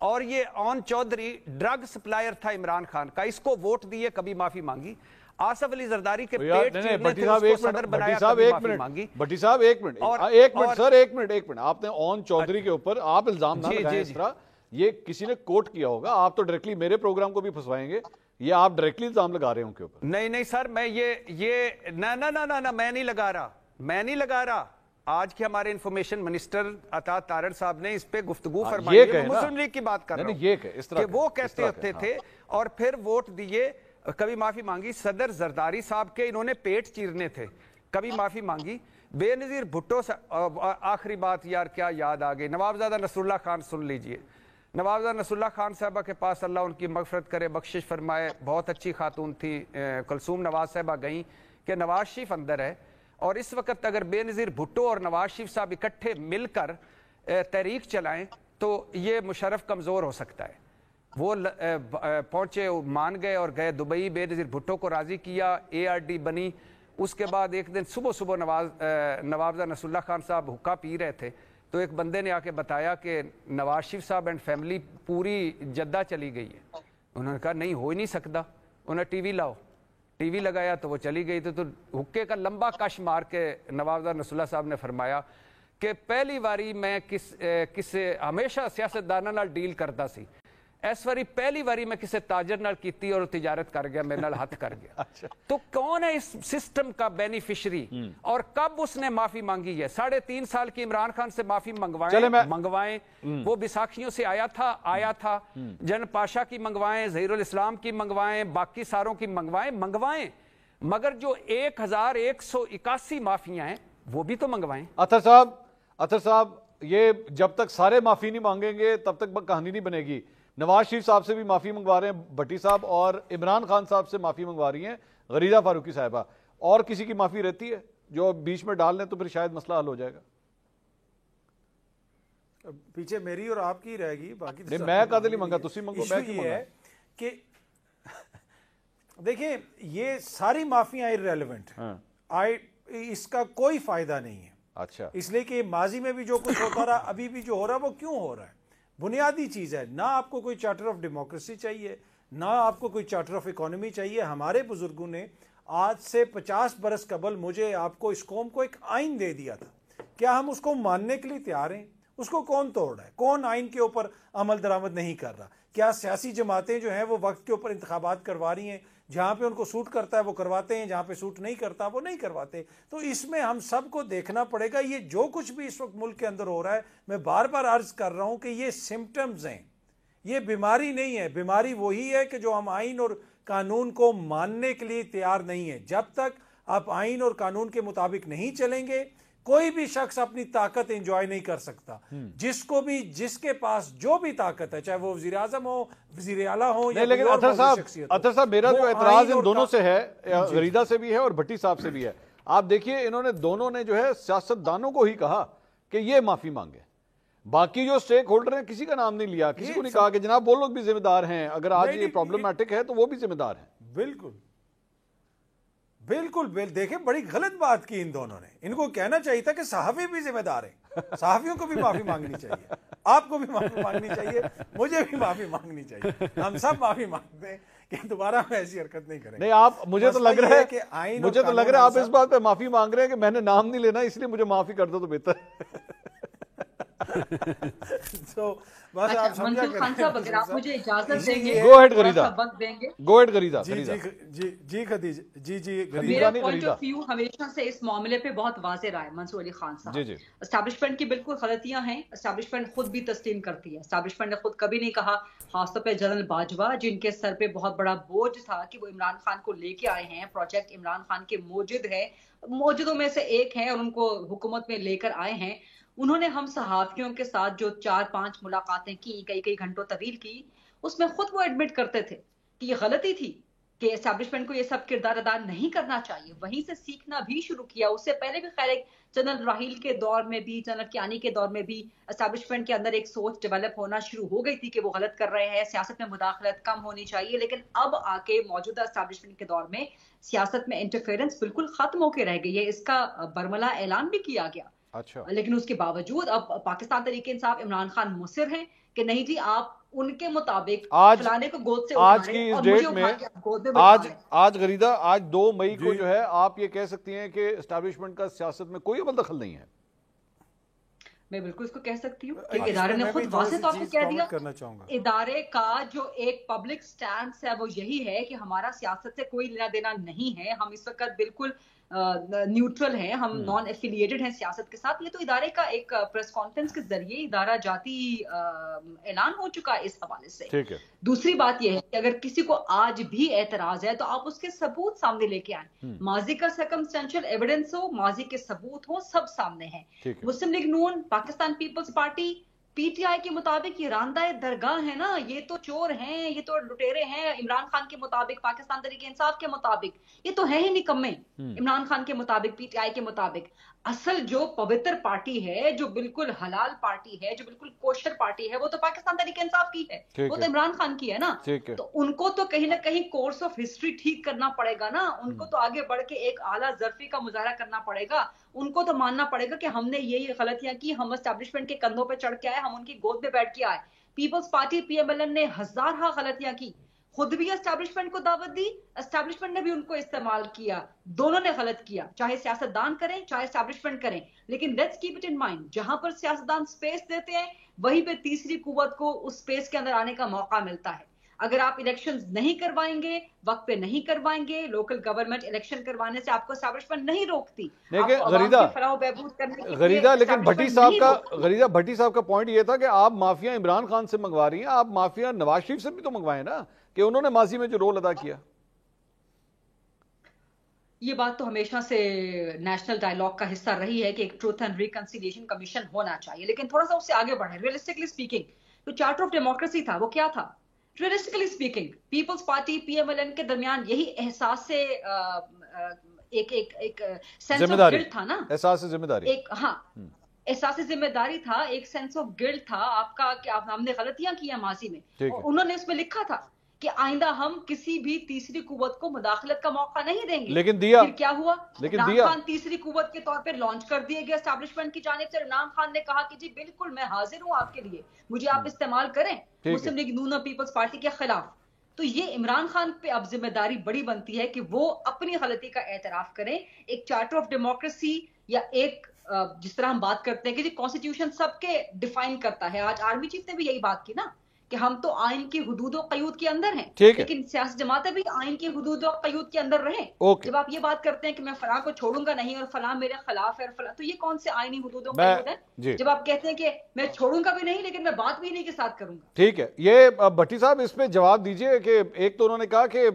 और ये ऑन चौधरी ड्रग सप्लायर था इमरान खान का, इसको वोट दिए, कभी माफी मांगी? आसफ अली जरदारी के पेट चीरने थे, उसको सदर बनाया, कभी माफी मांगी? भट्टी साहब एक मिनट, आपने ऑन चौधरी के ऊपर आप इल्जाम ना लगाएं इस तरह। ये किसी ने कोट किया होगा, आप तो डायरेक्टली मेरे प्रोग्राम को भी फंसवाएंगे, ये आप डायरेक्टली इल्जाम लगा रहे हैं उनके ऊपर। नहीं सर, मैं ये ना मैं नहीं लगा रहा। आज के हमारे इंफॉर्मेशन मिनिस्टर अता तारड़ साहब ने इस पे गुफ्तगू फरमाई है, मुस्लिम लीग की बात कर रहा हूं, इस तरह वो कहते होते थे और फिर वोट दिए, कभी माफी मांगी? सदर जरदारी साहब के इन्होंने पेट चीरने थे, कभी माफी मांगी? बेनजीर भुट्टो से आखिरी बात यार क्या याद आ गई, नवाबजादा नसरुल्लाह खान सुन लीजिए। नवाबजादा नसरुल्लाह खान साहबा के पास अल्लाह उनकी मगफरत करे, बख्शिश फरमाए, बहुत अच्छी खातून थी, कुलसूम नवाज साहबा गई कि नवाज शरीफ अंदर है, और इस वक्त अगर बेनज़ीर भुट्टो और नवाज शरीफ साहब इकट्ठे मिलकर तहरीक चलाएं तो ये मुशर्रफ कमज़ोर हो सकता है। वो पहुंचे, मान गए और गए दुबई, बेनज़ीर भुट्टो को राज़ी किया, ARD बनी। उसके बाद एक दिन सुबह नवाबजादा नसरुल्लाह खान साहब हुक्का पी रहे थे, तो एक बंदे ने आके बताया कि नवाज शरीफ साहब एंड फैमिली पूरी जद्दा चली गई है। उन्होंने कहा नहीं, हो ही नहीं सकता। उन्हें टीवी लाओ, टीवी लगाया तो वो चली गई। तो हुक्के का लंबा कश मार के नवाबजादा नसरुल्लाह साहब ने फरमाया कि पहली बारी मैं किसे हमेशा सियासतदाना नाल डील करता सी, इस बारी पहली बारी मैं किसी ताजर नाल कीती और तिजारत कर गया, मेरे नाल हाथ कर गया। अच्छा। तो कौन है इस सिस्टम का बेनिफिशरी और कब उसने माफी मांगी है? 3.5 साल की इमरान खान से माफी मंगवाएं। वो बैसाखियों से आया था, जन पाशा की मंगवाएं, ज़हीरुल इस्लाम की मंगवाएं, बाकी सारों की मंगवाएं, मगर जो 1181 माफियां हैं वो भी तो मंगवाएं। अतर साहब, ये जब तक सारे माफी नहीं मांगेंगे तब तक कहानी नहीं बनेगी। नवाज शरीफ साहब से भी माफी मंगवा रहे हैं भट्टी साहब, और इमरान खान साहब से माफी मंगवा रही हैं गरीदा फारूकी साहिबा। और किसी की माफी रहती है जो बीच में डाल लें तो फिर शायद मसला हल हो जाएगा। पीछे मेरी और आपकी रहेगी, बाकी नहीं, मैं कादली मंगा, तुसी मंगो, मैं क्यों मंगा? कि देखिए ये सारी माफियां इररेलेवेंट हैं, इसका कोई फायदा नहीं है। अच्छा, इसलिए कि माजी में भी जो कुछ होता रहा, अभी भी जो हो रहा है वो क्यों हो रहा है? बुनियादी चीज है, ना आपको कोई चार्टर ऑफ डेमोक्रेसी चाहिए, ना आपको कोई चार्टर ऑफ इकोनॉमी चाहिए। हमारे बुजुर्गों ने आज से 50 बरस कबल मुझे आपको इस कौम को एक आइन दे दिया था। क्या हम उसको मानने के लिए तैयार हैं? उसको कौन तोड़ रहा है? कौन आइन के ऊपर अमल दरामद नहीं कर रहा? क्या सियासी जमातें जो हैं वो वक्त के ऊपर इंतखाबात करवा रही हैं? जहाँ पे उनको सूट करता है वो करवाते हैं, जहाँ पे सूट नहीं करता वो नहीं करवाते। तो इसमें हम सबको देखना पड़ेगा। ये जो कुछ भी इस वक्त मुल्क के अंदर हो रहा है, मैं बार बार अर्ज कर रहा हूँ कि ये सिम्टम्स हैं, ये बीमारी नहीं है। बीमारी वही है कि जो हम आइन और कानून को मानने के लिए तैयार नहीं है। जब तक आप आइन और कानून के मुताबिक नहीं चलेंगे, कोई भी शख्स अपनी ताकत एंजॉय नहीं कर सकता। जिसको भी, जिसके पास जो भी ताकत है, चाहे वो वजीर आजम हो, वजीर आला हो, या लेकिन अतर साहब मेरा जो एतराज इन दोनों से है, गरीदा से भी है और भट्टी साहब से भी है। आप देखिए, इन्होंने दोनों ने जो है सियासतदानों को ही कहा कि ये माफी मांगे, बाकी जो स्टेक होल्डर हैं किसी का नाम नहीं लिया, किसी को नहीं कहा कि जनाब वो लोग भी जिम्मेदार हैं, अगर आज ये प्रॉब्लमेटिक है तो वो भी जिम्मेदार हैं। बिल्कुल बिल्कुल देखिए, बड़ी गलत बात की इन दोनों ने। इनको कहना चाहिए था कि सहाफी भी जिम्मेदार हैं, सहाफियों को भी माफी मांगनी चाहिए, आपको भी माफी मांगनी चाहिए, मुझे भी माफी मांगनी चाहिए। हम सब माफी मांगते हैं कि दोबारा हम ऐसी हरकत नहीं करेंगे। नहीं, आप मुझे तो लग रहा है कि आप इस बात पे माफी मांग रहे हैं कि मैंने नाम नहीं लेना, इसलिए मुझे माफी कर दो तो बेहतर। तो बस आप समझा खान साहब, अगर आप मुझे इजाजत देंगे, गो हेड गरीदा, वक्त देंगे। गो हेड गरीदा। जी खदीजा जी मेरा पॉइंट ऑफ व्यू हमेशा से इस मामले पे बहुत वाज़ेह रहा है मंसूर अली खान साहब। एस्टैब्लिशमेंट की बिल्कुल गलतियां हैं, एस्टैब्लिशमेंट खुद भी तस्लीम करती है। एस्टैब्लिशमेंट ने खुद कभी नहीं कहा, खासतौर पे जनरल बाजवा जिनके सर पे बहुत बड़ा बोझ था कि वो इमरान खान को लेके आए हैं, प्रोजेक्ट इमरान खान के मौजूदों में से एक है और उनको हुकूमत में लेकर आए हैं। उन्होंने हम सहाफियों के साथ जो 4-5 मुलाकातें की, कई घंटों तवील की, उसमें खुद वो एडमिट करते थे कि ये गलती थी कि एस्टैब्लिशमेंट को ये सब किरदार अदा नहीं करना चाहिए। वहीं से सीखना भी शुरू किया। उससे पहले भी खैर एक जनरल राहील के दौर में भी, जनरल कियानी के दौर में भी एस्टैब्लिशमेंट के अंदर एक सोच डेवलप होना शुरू हो गई थी कि वो गलत कर रहे हैं, सियासत में मुदाखलत कम होनी चाहिए। लेकिन अब आके मौजूदा एस्टैब्लिशमेंट के दौर में सियासत में इंटरफेरेंस बिल्कुल खत्म होकर रह गई है। इसका बरमला ऐलान भी किया गया। अच्छा, लेकिन उसके बावजूद अब पाकिस्तान तहरीक इंसाफ, इमरान खान मुसिर हैं कि नहीं जी, आप उनके मुताबिक फलाने को गोद से आज की इस डेट में आज गरीदा, आज 2 मई को जो है, आप ये कह सकती हैं कि एस्टैब्लिशमेंट का सियासत में कोई अमल दखल नहीं है। मैं बिल्कुल इसको कह सकती हूँ कि इदारे ने खुद वाज़ेह तौर पे कह दिया। करना चाहूंगा, इदारे का जो एक पब्लिक स्टैंड है वो यही है कि हमारा सियासत से कोई लेना देना नहीं है, हम इस वक्त बिल्कुल न्यूट्रल हैं, हम नॉन एफिलिएटेड हैं सियासत के साथ। ये तो इदारे का एक प्रेस कॉन्फ्रेंस के जरिए इदारा जाती ऐलान हो चुका है इस हवाले से। ठीक है। दूसरी बात यह है कि अगर किसी को आज भी एतराज है तो आप उसके सबूत सामने लेके आए। माजी का सर्कमस्टेंशियल एविडेंस हो, माजी के सबूत हो, सब सामने हैं। मुस्लिम लीग नून, पाकिस्तान पीपल्स पार्टी, पीटीआई के मुताबिक ये रांदाए दरगाह है ना, ये तो चोर हैं, ये तो लुटेरे हैं। इमरान खान के मुताबिक, पाकिस्तान तहरीक इंसाफ के मुताबिक ये तो है ही निकम्मे। इमरान खान के मुताबिक, पीटीआई के मुताबिक असल जो पवित्र पार्टी है, जो बिल्कुल हलाल पार्टी है, जो बिल्कुल कोशर पार्टी है, वो तो पाकिस्तान तहरीक इंसाफ की है, वो तो इमरान खान की है ना। तो उनको तो कहीं ना कहीं कोर्स ऑफ हिस्ट्री ठीक करना पड़ेगा ना। उनको तो आगे बढ़ के एक आला जरफी का मुजाहरा करना पड़ेगा। उनको तो मानना पड़ेगा कि हमने ये गलतियां की, हम एस्टैब्लिशमेंट के कंधों पे चढ़ के आए, हम उनकी गोद में बैठ के आए। पीपल्स पार्टी पीएमएलएन ने हजारा गलतियां की, खुद भी एस्टैब्लिशमेंट को दावत दी, एस्टैब्लिशमेंट ने भी उनको इस्तेमाल किया। दोनों ने गलत किया, चाहे सियासतदान करें चाहे एस्टैब्लिशमेंट करें। लेकिन let's keep it in mind, जहां पर सियासतदान स्पेस देते हैं वहीं पे तीसरी कुव्वत को उस स्पेस के अंदर आने का मौका मिलता है। अगर आप इलेक्शंस नहीं करवाएंगे, वक्त पे नहीं करवाएंगे, लोकल गवर्नमेंट इलेक्शन करवाने से आपको एस्टैब्लिशमेंट नहीं रोकती। गरीदा, लेकिन भट्टी साहब का पॉइंट ये था कि आप माफिया इमरान खान से मंगवा रही हैं, आप माफिया नवाज शरीफ से भी तो मंगवाए ना, कि उन्होंने माजी में जो रोल अदा किया। ये बात तो हमेशा से नेशनल डायलॉग का हिस्सा रही है कि एक ट्रूथ एंड रिकंसिलिएशन कमीशन होना चाहिए, लेकिन थोड़ा सा उससे आगे बढ़े। रियलिस्टिकली स्पीकिंग, तो चार्टर ऑफ डेमोक्रेसी था, वो क्या था? Realistically speaking Peoples Party PMLN के दरमियान यही एहसास से एक सेंस ऑफ गिल्ट था ना, एहसास जिम्मेदारी, एक एहसास जिम्मेदारी था, एक सेंस ऑफ गिल्ट था आपका कि हमने गलतियां की हैं माजी में। और उन्होंने उसमें लिखा था कि आइंदा हम किसी भी तीसरी कुव्वत को मुदाखलत का मौका नहीं देंगे। लेकिन दिया, फिर क्या हुआ? इमरान खान तीसरी कुव्वत के तौर पे लॉन्च कर दिए गए एस्टैब्लिशमेंट की जानिब से। इमरान खान ने कहा कि जी बिल्कुल मैं हाजिर हूं आपके लिए, मुझे आप इस्तेमाल करें मुस्लिम लीग नून और पीपल्स पार्टी के खिलाफ। तो ये इमरान खान पे अब जिम्मेदारी बड़ी बनती है कि वो अपनी गलती का एतराफ करें। एक चार्टर ऑफ डेमोक्रेसी या एक जिस तरह हम बात करते हैं कि कॉन्स्टिट्यूशन सबके डिफाइन करता है, आज आर्मी चीफ ने भी यही बात की ना कि हम तो आइन की हुदूद और क़यूद के अंदर हैं, लेकिन सियासी जमातें भी आइन की हुदूद और क़यूद के अंदर रहें। जब आप ये बात करते हैं कि मैं फलां को छोड़ूंगा नहीं और फलां मेरे खिलाफ है फलां, तो ये कौन से आइनी हुदूद और क़यूद है? जब आप कहते हैं कि मैं छोड़ूंगा भी नहीं लेकिन मैं बात भी इन्हीं के साथ करूंगा। ठीक है, ये भट्टी साहब इस पे जवाब दीजिए कि एक तो उन्होंने कहा कि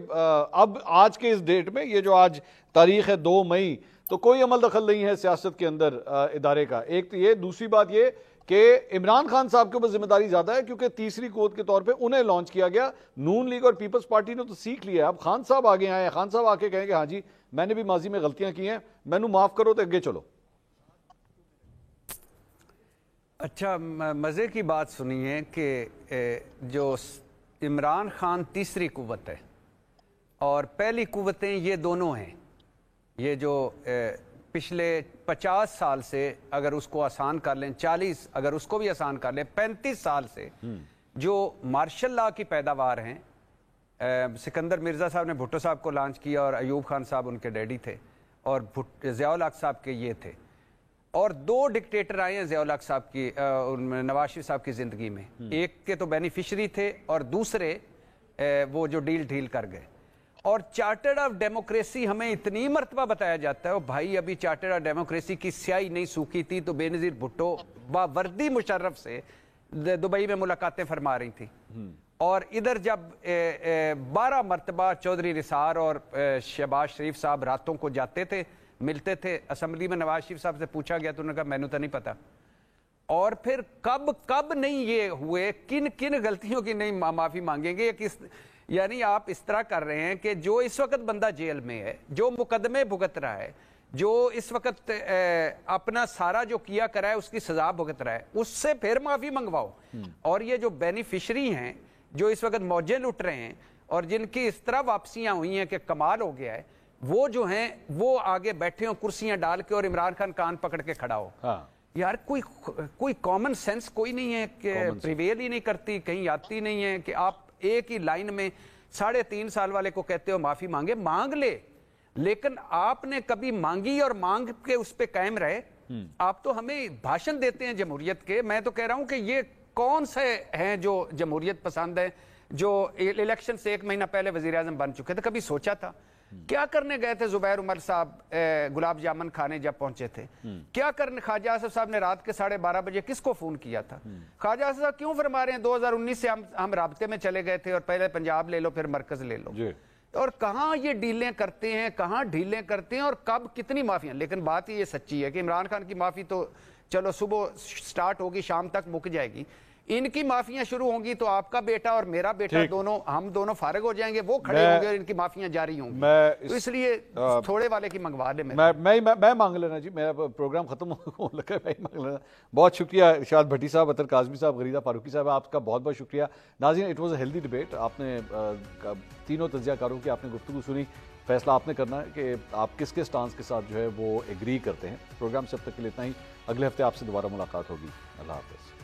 अब आज के इस डेट में, ये जो आज तारीख है 2 मई, तो कोई अमल दखल नहीं है सियासत के अंदर इदारे का। एक तो ये, दूसरी बात ये कि इमरान खान साहब के ऊपर जिम्मेदारी ज्यादा है क्योंकि तीसरी कुव्वत के तौर पे उन्हें लॉन्च किया गया। नून लीग और पीपल्स पार्टी ने तो सीख लिया, अब खान साहब आगे आए, खान साहब आके कहेंगे हाँ जी मैंने भी माजी में गलतियां की हैं, मैनू माफ करो तो अगे चलो। अच्छा, मज़े की बात सुनिए कि जो इमरान खान तीसरी कुव्वत है और पहली कुव्वतें ये दोनों हैं। ये जो पिछले 50 साल से अगर उसको आसान कर लें, 40 अगर उसको भी आसान कर लें, 35 साल से जो मार्शल लॉ की पैदावार हैं। सिकंदर मिर्ज़ा साहब ने भुट्टो साहब को लॉन्च किया और अयूब खान साहब उनके डैडी थे और ज़ियाउल हक साहब के ये थे। और 2 डिक्टेटर आए हैं ज़ियाउल हक साहब की, नवाज शरीफ साहब की ज़िंदगी में। एक के तो बेनिफिशरी थे और दूसरे वो जो डील ढील कर गए। और चार्टर्ड ऑफ डेमोक्रेसी हमें इतनी मर्तबा बताया जाता है, भाई अभी चार्टर्ड ऑफ डेमोक्रेसी की स्याही नहीं सूखी थी तो बेनज़ीर भुट्टो बावर्दी मुशर्रफ से दुबई में मुलाकातें फरमा रही थी। और इधर जब 12 मरतबा चौधरी निसार और शहबाज शरीफ साहब रातों को जाते थे, मिलते थे असम्बली में, नवाज शरीफ साहब से पूछा गया तो उन्होंने कहा मैनू तो नहीं पता। और फिर कब नहीं ये हुए, किन किन गलतियों की नहीं माफ़ी मांगेंगे, किस, यानी आप इस तरह कर रहे हैं कि जो इस वक्त बंदा जेल में है, जो मुकदमे भुगत रहा है, जो इस वक्त अपना सारा जो किया करा है उसकी सजा भुगत रहा है, उससे फिर माफी मंगवाओ। और ये जो बेनिफिशरी हैं जो इस वक्त मौजें लुट रहे हैं और जिनकी इस तरह वापसियां हुई हैं कि कमाल हो गया है, वो जो हैं वो आगे बैठे हो कुर्सियां डाल के और इमरान खान कान पकड़ के खड़ा हो। यार कोई कॉमन सेंस कोई नहीं है कि प्रिवेल ही नहीं करती, कहीं आती नहीं है कि आप एक ही लाइन में 3.5 साल वाले को कहते हो माफी मांगे, मांग ले, लेकिन आपने कभी मांगी और मांग के उस पे कायम रहे। आप तो हमें भाषण देते हैं जमहूरियत के। मैं तो कह रहा हूं कि ये कौन से हैं जो जमहूरियत पसंद है, जो इलेक्शन से 1 महीना पहले वजीर आजम बन चुके थे? कभी सोचा था? क्या करने गए थे जुबैर उमर साहब गुलाब जामुन खाने जब पहुंचे थे? क्या करने ख्वाजा आसिफ साहब ने रात के 12:30 बजे किसको फोन किया था? ख्वाजा आसिफ साहब क्यों फरमा रहे हैं 2019 से हम राब्ते में चले गए थे और पहले पंजाब ले लो फिर मरकज ले लो। और कहां ये डीलें करते हैं, कहां ढीलें करते हैं और कब कितनी माफियां। लेकिन बात ये सच्ची है कि इमरान खान की माफी तो चलो सुबह स्टार्ट होगी, शाम तक मुक जाएगी। इनकी माफियां शुरू होंगी तो आपका बेटा और मेरा बेटा हम दोनों फारिग हो जाएंगे, वो खड़े होंगे और इनकी माफियां जारी होंगी। तो इसलिए थोड़े वाले की मंगवा दे। मैं मांग लेना जी, मेरा प्रोग्राम खत्म होने लगा, मैं मांग लेना। बहुत शुक्रिया इरशाद भट्टी साहब, अतर काजमी साहब, गरीदा फारूकी साहब, आपका बहुत बहुत शुक्रिया। नाज़रीन, it was a healthy debate. आपने तीनों तज्ज़ियाकारों की आपने गुफ्तगू सुनी। फैसला आपने करना है कि आप किसके स्टांस के साथ जो है वो एग्री करते हैं। प्रोग्राम से अब तक के लिए इतना ही। अगले हफ्ते आपसे दोबारा मुलाकात होगी। अल्लाह हाफ़िज़।